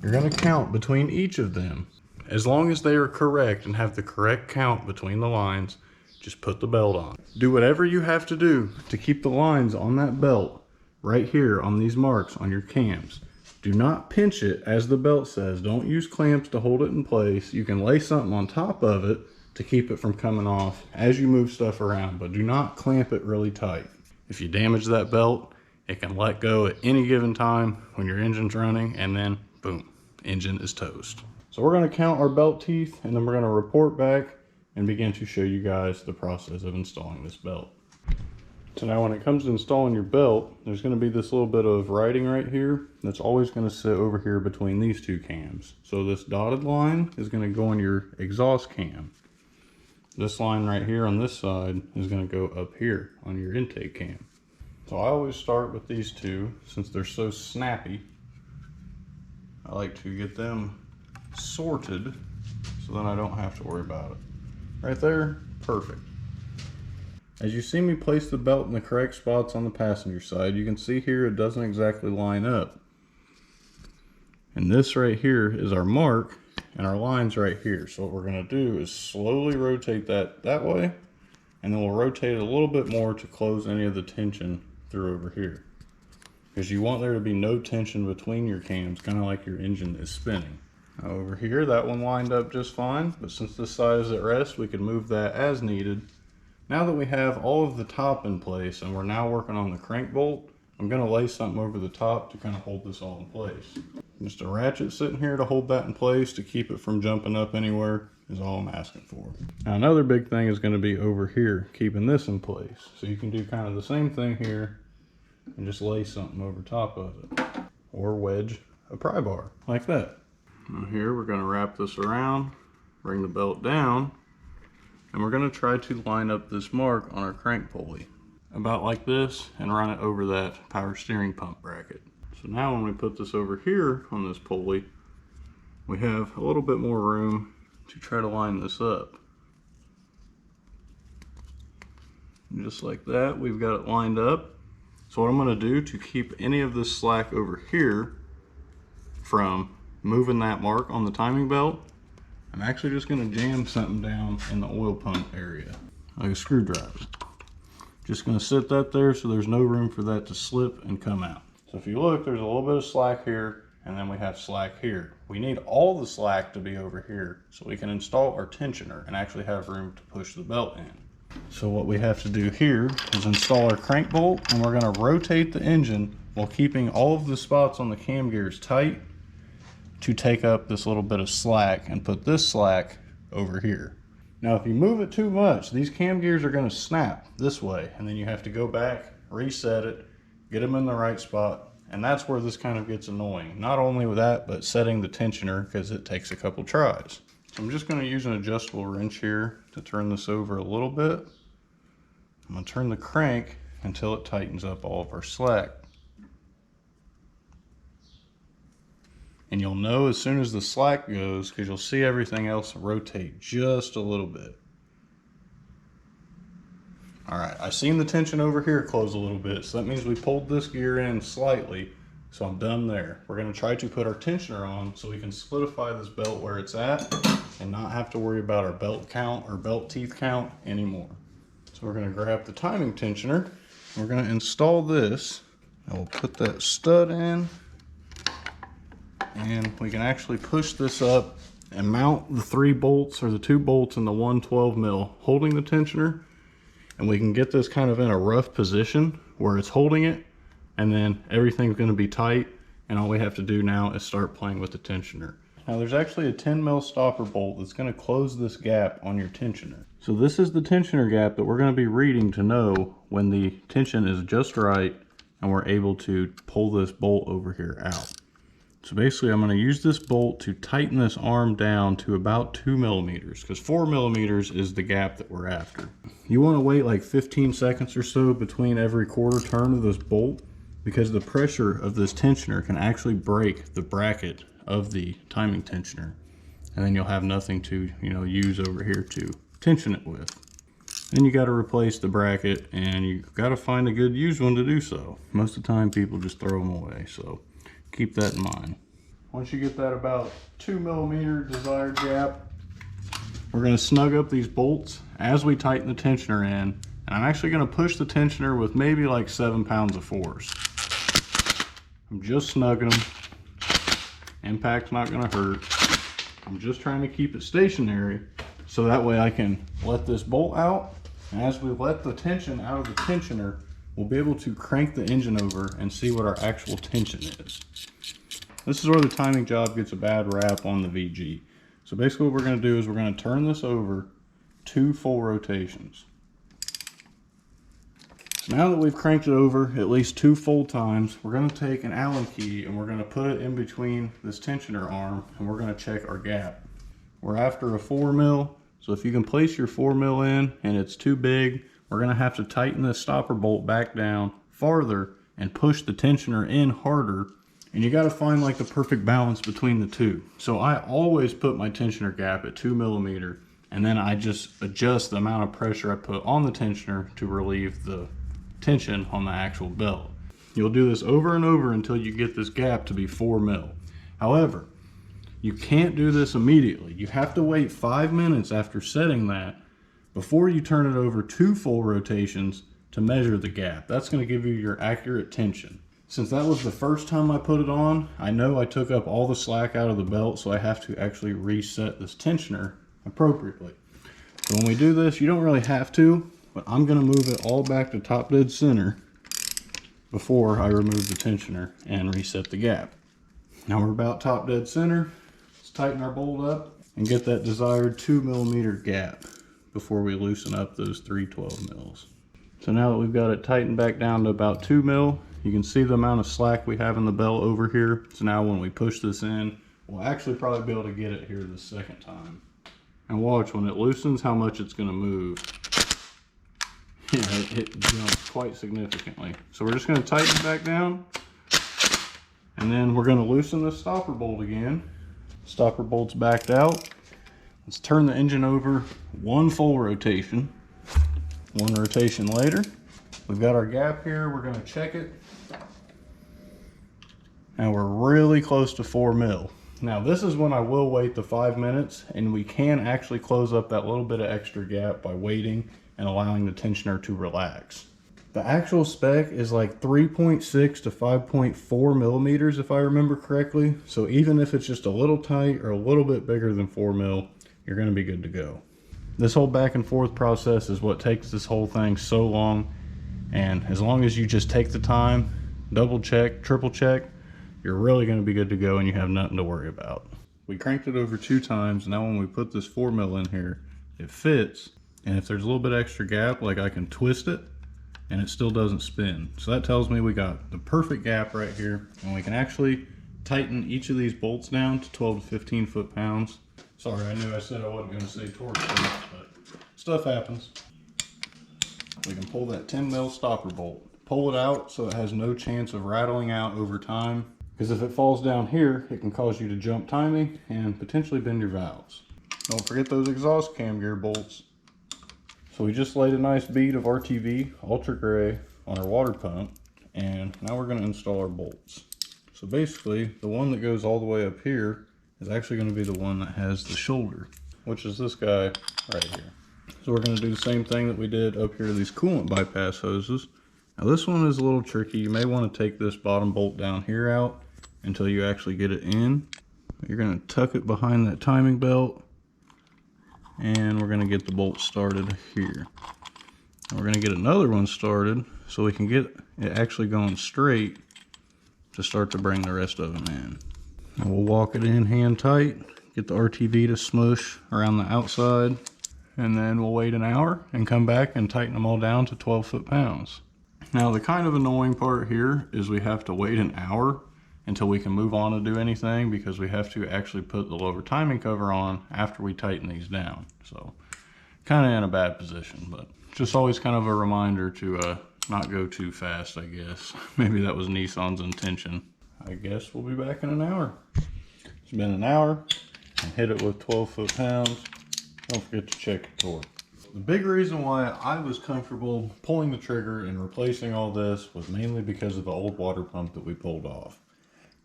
You're going to count between each of them. As long as they are correct and have the correct count between the lines, just put the belt on. Do whatever you have to do to keep the lines on that belt right here on these marks on your cams. Do not pinch it as the belt says. Don't use clamps to hold it in place. You can lay something on top of it to keep it from coming off as you move stuff around, but do not clamp it really tight. If you damage that belt, it can let go at any given time when your engine's running, and then boom, engine is toast. So we're going to count our belt teeth, and then we're going to report back and begin to show you guys the process of installing this belt. So now when it comes to installing your belt, there's going to be this little bit of writing right here that's always going to sit over here between these two cams. So this dotted line is going to go on your exhaust cam. This line right here on this side is going to go up here on your intake cam. So I always start with these two since they're so snappy. I like to get them sorted so then I don't have to worry about it. Right there, perfect. As you see me place the belt in the correct spots on the passenger side, you can see here it doesn't exactly line up. And this right here is our mark, and our line's right here. So what we're going to do is slowly rotate that way, and then we'll rotate it a little bit more to close any of the tension through over here. Because you want there to be no tension between your cams, kind of like your engine is spinning. Now over here, that one lined up just fine, but since this side is at rest, we can move that as needed. Now that we have all of the top in place and we're now working on the crank bolt, I'm going to lay something over the top to kind of hold this all in place. Just a ratchet sitting here to hold that in place to keep it from jumping up anywhere is all I'm asking for. Now another big thing is going to be over here, keeping this in place. So you can do kind of the same thing here and just lay something over top of it. Or wedge a pry bar like that. Now here we're going to wrap this around, bring the belt down, and we're going to try to line up this mark on our crank pulley about like this and run it over that power steering pump bracket. So now when we put this over here on this pulley, we have a little bit more room to try to line this up. And just like that, we've got it lined up. So what I'm going to do to keep any of this slack over here from moving that mark on the timing belt, I'm actually just going to jam something down in the oil pump area, like a screwdriver. Just going to sit that there so there's no room for that to slip and come out. So if you look, there's a little bit of slack here, and then we have slack here. We need all the slack to be over here so we can install our tensioner and actually have room to push the belt in. So what we have to do here is install our crank bolt, and we're going to rotate the engine while keeping all of the spots on the cam gears tight to take up this little bit of slack and put this slack over here. Now if you move it too much, these cam gears are going to snap this way, and then you have to go back, reset it, get them in the right spot, and that's where this kind of gets annoying. Not only with that, but setting the tensioner, because it takes a couple tries. So I'm just going to use an adjustable wrench here to turn this over a little bit. I'm going to turn the crank until it tightens up all of our slack. And you'll know as soon as the slack goes, because you'll see everything else rotate just a little bit. All right, I've seen the tension over here close a little bit, so that means we pulled this gear in slightly, so I'm done there. We're going to try to put our tensioner on so we can solidify this belt where it's at and not have to worry about our belt count or belt teeth count anymore. So we're going to grab the timing tensioner, and we're going to install this, and we'll put that stud in. And we can actually push this up and mount the 3 bolts or the 2 bolts in the 112 mil holding the tensioner, and we can get this kind of in a rough position where it's holding it, and then everything's going to be tight, and all we have to do now is start playing with the tensioner. Now there's actually a 10 mil stopper bolt that's going to close this gap on your tensioner. So this is the tensioner gap that we're going to be reading to know when the tension is just right and we're able to pull this bolt over here out. So basically I'm going to use this bolt to tighten this arm down to about 2 millimeters, because 4 millimeters is the gap that we're after. You want to wait like 15 seconds or so between every quarter turn of this bolt, because the pressure of this tensioner can actually break the bracket of the timing tensioner, and then you'll have nothing to use over here to tension it with. Then you got to replace the bracket, and you got to find a good used one to do so. Most of the time people just throw them away, so keep that in mind. Once you get that about 2 millimeter desired gap, we're going to snug up these bolts as we tighten the tensioner in, and I'm actually going to push the tensioner with maybe like 7 pounds of force. I'm just snugging them. Impact's not going to hurt. I'm just trying to keep it stationary so that way I can let this bolt out, and as we let the tension out of the tensioner, we'll be able to crank the engine over and see what our actual tension is. This is where the timing job gets a bad rap on the VG. So basically what we're going to do is we're going to turn this over 2 full rotations. So now that we've cranked it over at least 2 full times, we're going to take an Allen key and we're going to put it in between this tensioner arm and we're going to check our gap. We're after a 4 mil, so if you can place your 4 mil in and it's too big, we're going to have to tighten this stopper bolt back down farther and push the tensioner in harder. And you got to find like the perfect balance between the two. So I always put my tensioner gap at 2 millimeter, and then I just adjust the amount of pressure I put on the tensioner to relieve the tension on the actual belt. You'll do this over and over until you get this gap to be 4 mil. However, you can't do this immediately. You have to wait 5 minutes after setting that before you turn it over 2 full rotations to measure the gap. That's going to give you your accurate tension. Since that was the first time I put it on, I know I took up all the slack out of the belt, so I have to actually reset this tensioner appropriately. So when we do this, you don't really have to, but I'm going to move it all back to top dead center before I remove the tensioner and reset the gap. Now we're about top dead center. Let's tighten our bolt up and get that desired 2 millimeter gap before we loosen up those 3/12 mils. So now that we've got it tightened back down to about 2 mil, you can see the amount of slack we have in the belt over here. So now when we push this in, we'll actually probably be able to get it here the second time. And watch, when it loosens, how much it's going to move. Yeah, it jumps quite significantly. So we're just going to tighten it back down. And then we're going to loosen the stopper bolt again. Stopper bolt's backed out. Let's turn the engine over 1 full rotation. 1 rotation later, we've got our gap here. We're going to check it. And we're really close to 4 mil. Now this is when I will wait the 5 minutes, and we can actually close up that little bit of extra gap by waiting and allowing the tensioner to relax. The actual spec is like 3.6 to 5.4 millimeters if I remember correctly. So even if it's just a little tight or a little bit bigger than 4 mil, you're going to be good to go. This whole back and forth process is what takes this whole thing so long. And as long as you just take the time, double check, triple check, you're really going to be good to go and you have nothing to worry about. We cranked it over 2 times. Now when we put this 4 mil in here, it fits. And if there's a little bit extra gap, like I can twist it and it still doesn't spin. So that tells me we got the perfect gap right here, and we can actually tighten each of these bolts down to 12 to 15 foot-pounds. Sorry, I knew I said I wasn't going to say torque, but stuff happens. We can pull that 10 mil stopper bolt. Pull it out so it has no chance of rattling out over time, because if it falls down here, it can cause you to jump timing and potentially bend your valves. Don't forget those exhaust cam gear bolts. So we just laid a nice bead of RTV Ultra Gray on our water pump, and now we're going to install our bolts. So basically, the one that goes all the way up here is actually going to be the one that has the shoulder, which is this guy right here. So we're going to do the same thing that we did up here to these coolant bypass hoses. Now this one is a little tricky. You may want to take this bottom bolt down here out until you actually get it in. You're going to tuck it behind that timing belt, and we're going to get the bolt started here. And we're going to get another one started so we can get it actually going straight to start to bring the rest of them in. And we'll walk it in hand tight, get the RTV to smush around the outside, and then we'll wait an hour and come back and tighten them all down to 12 foot-pounds. Now the kind of annoying part here is we have to wait an hour until we can move on to do anything, because we have to actually put the lower timing cover on after we tighten these down. So kind of in a bad position, but just always kind of a reminder to not go too fast, I guess. Maybe that was Nissan's intention. I guess we'll be back in an hour. It's been an hour, and hit it with 12 foot-pounds. Don't forget to check your torque. The big reason why I was comfortable pulling the trigger and replacing all this was mainly because of the old water pump that we pulled off.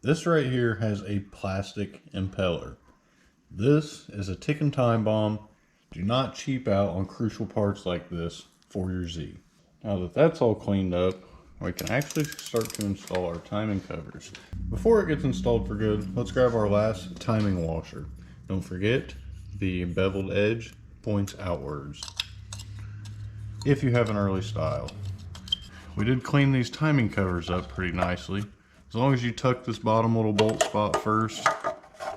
This right here has a plastic impeller. This is a ticking time bomb. Do not cheap out on crucial parts like this for your Z. Now that that's all cleaned up, we can actually start to install our timing covers. Before it gets installed for good, let's grab our last timing washer. Don't forget, the beveled edge points outwards, if you have an early style. We did clean these timing covers up pretty nicely. As long as you tuck this bottom little bolt spot first,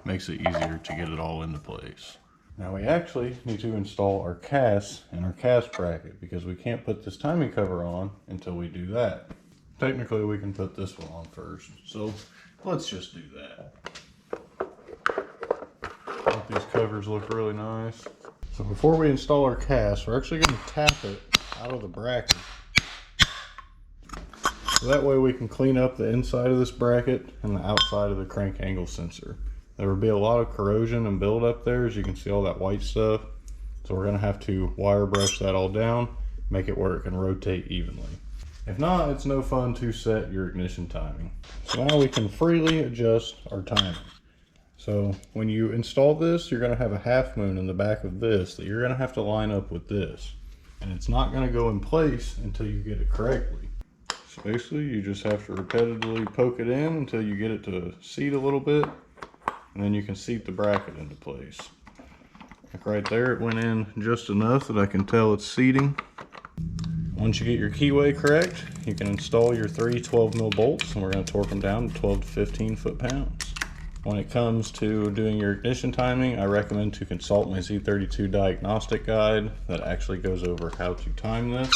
makes it easier to get it all into place. Now we actually need to install our cast and our cast bracket because we can't put this timing cover on until we do that. Technically we can put this one on first, so let's just do that. These covers look really nice. So before we install our cast, we're actually going to tap it out of the bracket. So that way we can clean up the inside of this bracket and the outside of the crank angle sensor. There will be a lot of corrosion and buildup there, as you can see all that white stuff. So we're going to have to wire brush that all down, make it where it can rotate evenly. If not, it's no fun to set your ignition timing. So now we can freely adjust our timing. So when you install this, you're going to have a half moon in the back of this that you're going to have to line up with this. And it's not going to go in place until you get it correctly. So basically you just have to repetitively poke it in until you get it to seat a little bit. And then you can seat the bracket into place. Like right there, it went in just enough that I can tell it's seating. Once you get your keyway correct, you can install your 3 12mm bolts, and we're going to torque them down to 12 to 15 foot-pounds. When it comes to doing your ignition timing, I recommend to consult my Z32 diagnostic guide that actually goes over how to time this.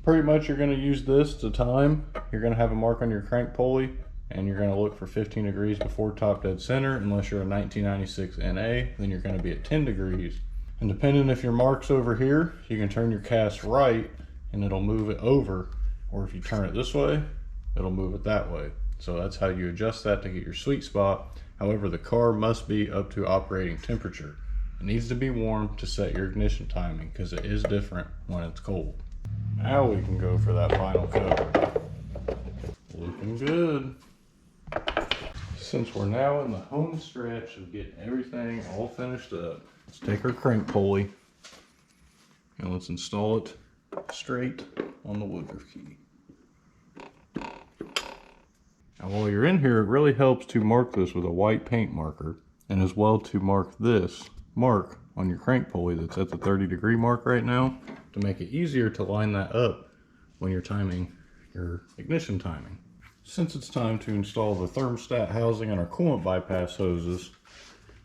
Pretty much you're going to use this to time. You're going to have a mark on your crank pulley, and you're going to look for 15 degrees before top dead center. Unless you're a 1996 NA, then you're going to be at 10 degrees. And depending if your mark's over here, you can turn your cast right and it'll move it over, or if you turn it this way, it'll move it that way. So that's how you adjust that to get your sweet spot. However, the car must be up to operating temperature. It needs to be warm to set your ignition timing because it is different when it's cold. Now we can go for that final cover. Looking good. Since we're now in the home stretch of getting everything all finished up, let's take our crank pulley and let's install it straight on the Woodruff key. Now while you're in here, it really helps to mark this with a white paint marker, and as well to mark this mark on your crank pulley that's at the 30-degree mark right now, to make it easier to line that up when you're timing your ignition timing. Since it's time to install the thermostat housing and our coolant bypass hoses,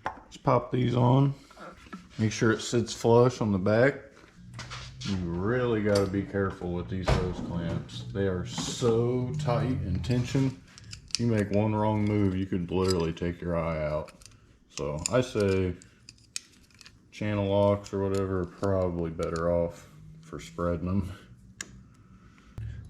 let's pop these on. Make sure it sits flush on the back. You really got to be careful with these hose clamps. They are so tight and tensioned. If you make one wrong move, you could literally take your eye out. So I say channel locks or whatever are probably better off for spreading them.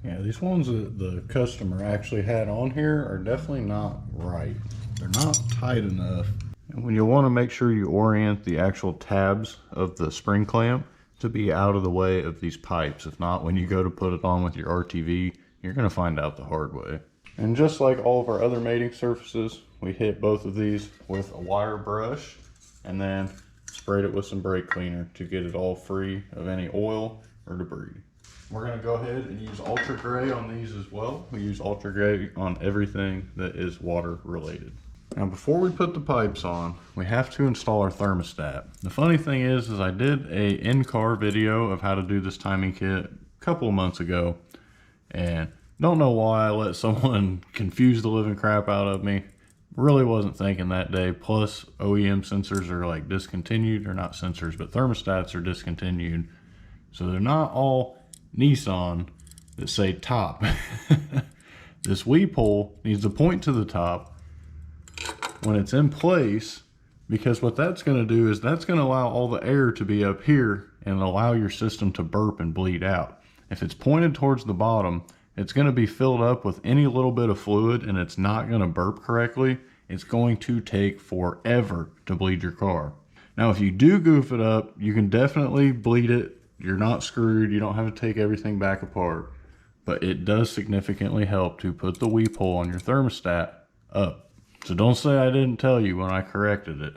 Yeah, these ones that the customer actually had on here are definitely not right. They're not tight enough. And when you want to make sure you orient the actual tabs of the spring clamp to be out of the way of these pipes. If not, when you go to put it on with your RTV, you're going to find out the hard way. And just like all of our other mating surfaces, we hit both of these with a wire brush and then sprayed it with some brake cleaner to get it all free of any oil or debris. We're going to go ahead and use Ultra Gray on these as well. We use Ultra Gray on everything that is water related. Now before we put the pipes on, we have to install our thermostat. The funny thing is I did a in-car video of how to do this timing kit a couple of months ago, and don't know why I let someone confuse the living crap out of me. Really wasn't thinking that day. Plus OEM sensors are like discontinued, or not sensors, but thermostats are discontinued. So they're not all Nissan that say top. This weepull needs to point to the top when it's in place, because what that's going to do is that's going to allow all the air to be up here and allow your system to burp and bleed out. If it's pointed towards the bottom, it's going to be filled up with any little bit of fluid and it's not going to burp correctly. It's going to take forever to bleed your car. Now if you do goof it up, you can definitely bleed it. You're not screwed. You don't have to take everything back apart, but it does significantly help to put the weepull on your thermostat up. So don't say I didn't tell you when I corrected it.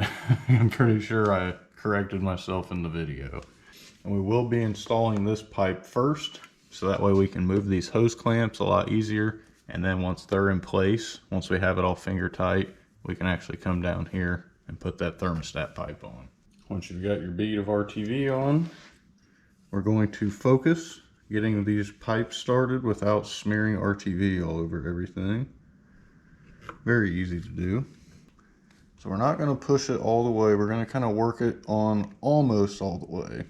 I'm pretty sure I corrected myself in the video. And we will be installing this pipe first, so that way we can move these hose clamps a lot easier. And then once they're in place, once we have it all finger tight, we can actually come down here and put that thermostat pipe on. Once you've got your bead of RTV on, we're going to focus getting these pipes started without smearing RTV all over everything. Very easy to do. So we're not going to push it all the way. We're going to kind of work it on almost all the way.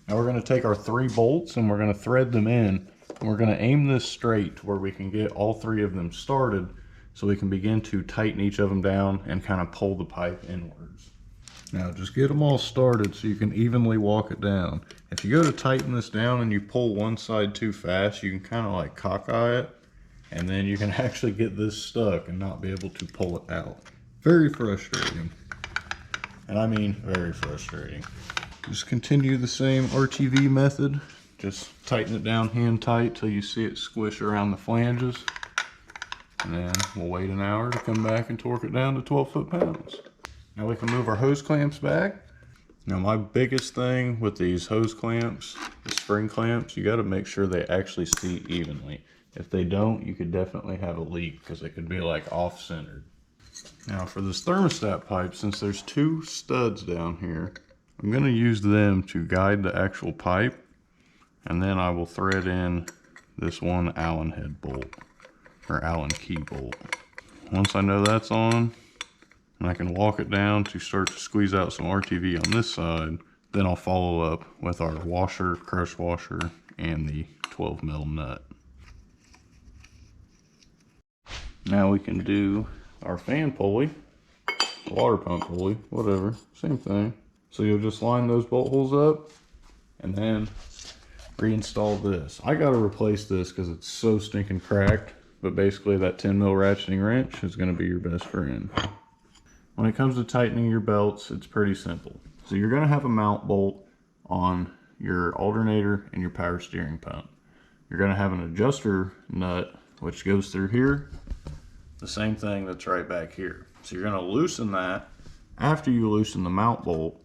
Now we're going to take our 3 bolts and we're going to thread them in. And we're going to aim this straight to where we can get all 3 of them started so we can begin to tighten each of them down and kind of pull the pipe inwards. Now just get them all started so you can evenly walk it down. If you go to tighten this down and you pull one side too fast, you can kind of like cockeye it, and then you can actually get this stuck and not be able to pull it out. Very frustrating. And I mean very frustrating. Just continue the same RTV method. Just tighten it down hand tight till you see it squish around the flanges. And then we'll wait an hour to come back and torque it down to 12 foot-pounds. Now we can move our hose clamps back. Now my biggest thing with these hose clamps, the spring clamps, you got to make sure they actually seat evenly. If they don't, you could definitely have a leak because it could be like off-centered. Now for this thermostat pipe, since there's 2 studs down here, I'm going to use them to guide the actual pipe, and then I will thread in this one Allen head bolt, or Allen key bolt. Once I know that's on, and I can walk it down to start to squeeze out some RTV on this side, then I'll follow up with our washer, crush washer, and the 12mm nut. Now we can do our fan pulley, water pump pulley, whatever, same thing. So you'll just line those bolt holes up and then reinstall this. I gotta replace this because it's so stinking cracked, but basically that 10mm ratcheting wrench is gonna be your best friend. When it comes to tightening your belts, it's pretty simple. So you're gonna have a mount bolt on your alternator and your power steering pump. You're gonna have an adjuster nut, which goes through here, the same thing that's right back here. So you're gonna loosen that after you loosen the mount bolt,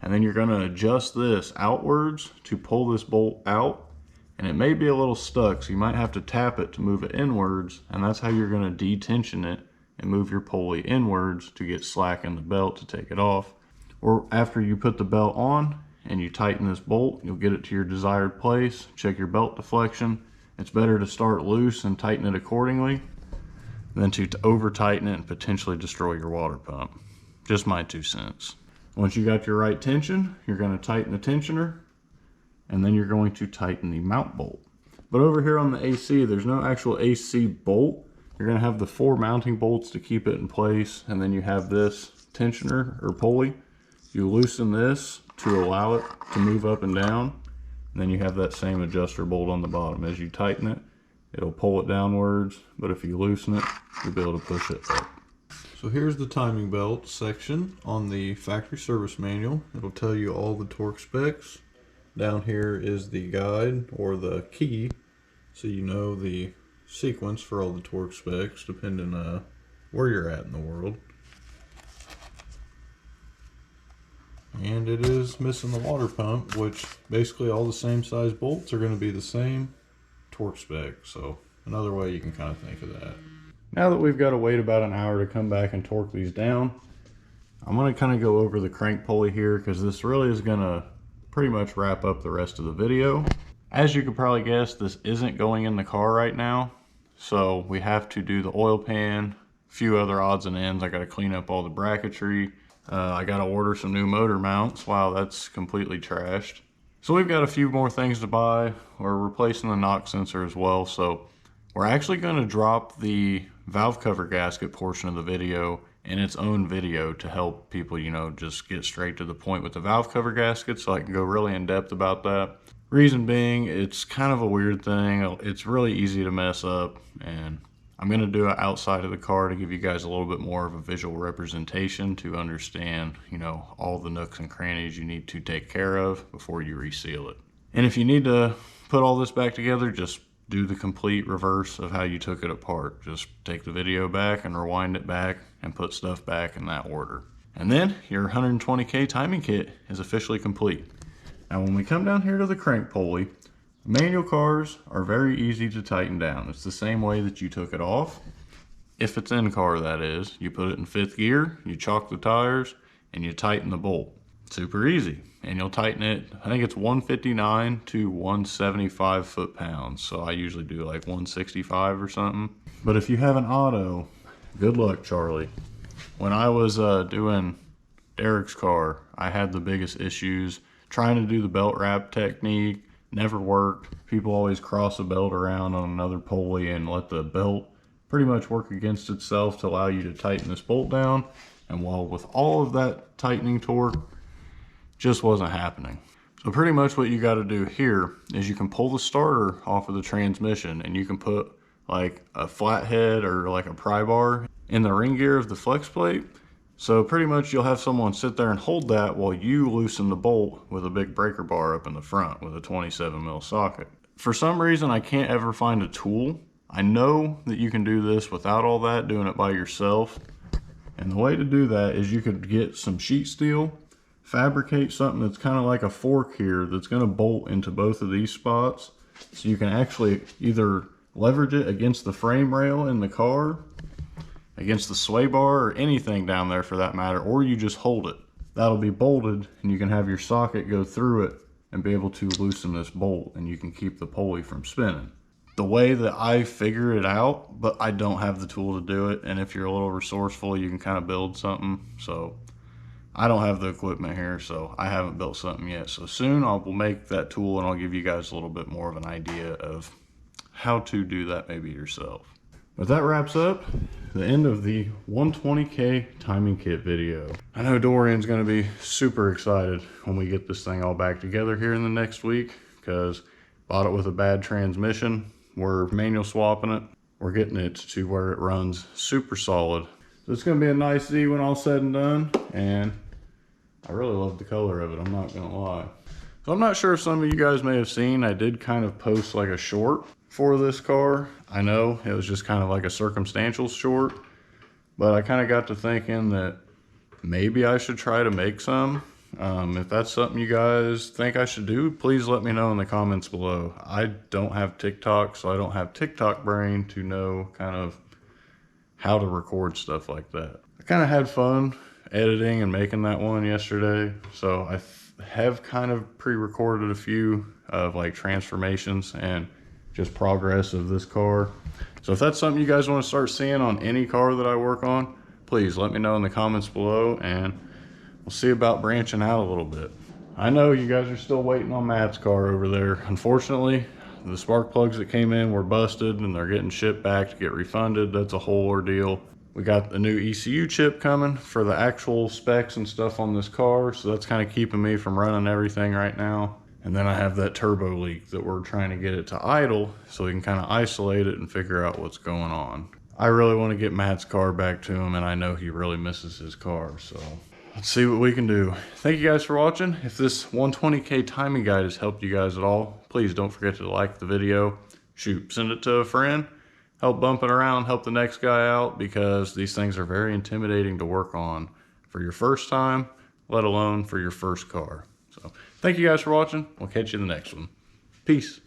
and then you're gonna adjust this outwards to pull this bolt out, and it may be a little stuck, so you might have to tap it to move it inwards, and that's how you're gonna detension it and move your pulley inwards to get slack in the belt to take it off. Or after you put the belt on and you tighten this bolt, you'll get it to your desired place, check your belt deflection. It's better to start loose and tighten it accordingly than to over tighten it and potentially destroy your water pump. Just my 2 cents. Once you got your right tension, you're going to tighten the tensioner, and then you're going to tighten the mount bolt. But over here on the AC, there's no actual AC bolt. You're going to have the 4 mounting bolts to keep it in place, and then you have this tensioner or pulley. You loosen this to allow it to move up and down, and then you have that same adjuster bolt on the bottom. As you tighten it, it'll pull it downwards, but if you loosen it, you'll be able to push it up. So here's the timing belt section on the factory service manual. It'll tell you all the torque specs. Down here is the guide or the key, so you know the sequence for all the torque specs depending on where you're at in the world. And it is missing the water pump, which basically all the same size bolts are going to be the same torque spec. So another way you can kind of think of that. Now that we've got to wait about an hour to come back and torque these down, I'm going to kind of go over the crank pulley here because this really is going to pretty much wrap up the rest of the video. As you could probably guess, this isn't going in the car right now. So we have to do the oil pan, a few other odds and ends. I got to clean up all the bracketry. I got to order some new motor mounts. Wow, that's completely trashed. So we've got a few more things to buy. We're replacing the knock sensor as well. So we're actually going to drop the valve cover gasket portion of the video in its own video to help people, you know, just get straight to the point with the valve cover gasket, so I can go really in depth about that. Reason being, it's kind of a weird thing. It's really easy to mess up, and I'm going to do it outside of the car to give you guys a little bit more of a visual representation to understand, you know, all the nooks and crannies you need to take care of before you reseal it. And if you need to put all this back together, just do the complete reverse of how you took it apart. Just take the video back and rewind it back and put stuff back in that order. And then your 120K timing kit is officially complete. Now when we come down here to the crank pulley, manual cars are very easy to tighten down. It's the same way that you took it off. If it's in car, that is. You put it in 5th gear, you chalk the tires, and you tighten the bolt. Super easy. And you'll tighten it, I think it's 159 to 175 foot-pounds. So I usually do like 165 or something. But if you have an auto, good luck, Charlie. when I was doing Derek's car, I had the biggest issues trying to do the belt wrap technique. Never worked. People always cross a belt around on another pulley and let the belt pretty much work against itself to allow you to tighten this bolt down. And while with all of that tightening torque, just wasn't happening. So pretty much what you got to do here is you can pull the starter off of the transmission and you can put like a flathead or like a pry bar in the ring gear of the flex plate. So pretty much you'll have someone sit there and hold that while you loosen the bolt with a big breaker bar up in the front with a 27 mil socket. For some reason, I can't ever find a tool. I know that you can do this without all that, doing it by yourself. And the way to do that is you could get some sheet steel, fabricate something that's kind of like a fork here that's going to bolt into both of these spots. So you can actually either leverage it against the frame rail in the car, against the sway bar, or anything down there for that matter, or you just hold it. That'll be bolted and you can have your socket go through it and be able to loosen this bolt, and you can keep the pulley from spinning. The way that I figure it out, but I don't have the tool to do it, and if you're a little resourceful, you can kind of build something. So I don't have the equipment here, so I haven't built something yet. So soon I will make that tool and I'll give you guys a little bit more of an idea of how to do that maybe yourself. But that wraps up the end of the 120K timing kit video. I know Dorian's gonna be super excited when we get this thing all back together here in the next week, because bought it with a bad transmission. We're manual swapping it. We're getting it to where it runs super solid. So it's gonna be a nice Z when all said and done, and I really love the color of it, I'm not gonna lie. So I'm not sure if some of you guys may have seen, I did kind of post like a short for this car. I know it was just kind of like a circumstantial short, but I kind of got to thinking that maybe I should try to make some. If that's something you guys think I should do, please let me know in the comments below. I don't have TikTok, so I don't have TikTok brain to know kind of how to record stuff like that. I kind of had fun editing and making that one yesterday, so I have kind of pre-recorded a few of like transformations and just progress of this car. So if that's something you guys want to start seeing on any car that I work on, please let me know in the comments below, and we'll see about branching out a little bit. I know you guys are still waiting on Matt's car over there. Unfortunately, the spark plugs that came in were busted and they're getting shipped back to get refunded. That's a whole ordeal. We got a new ECU chip coming for the actual specs and stuff on this car, so that's kind of keeping me from running everything right now. And then I have that turbo leak that we're trying to get it to idle so we can kind of isolate it and figure out what's going on. I really want to get Matt's car back to him, and I know he really misses his car, so let's see what we can do. Thank you guys for watching. If this 120K timing guide has helped you guys at all, please don't forget to like the video. Shoot, send it to a friend. Help bump it around, help the next guy out, because these things are very intimidating to work on for your first time, let alone for your first car. So thank you guys for watching. We'll catch you in the next one. Peace.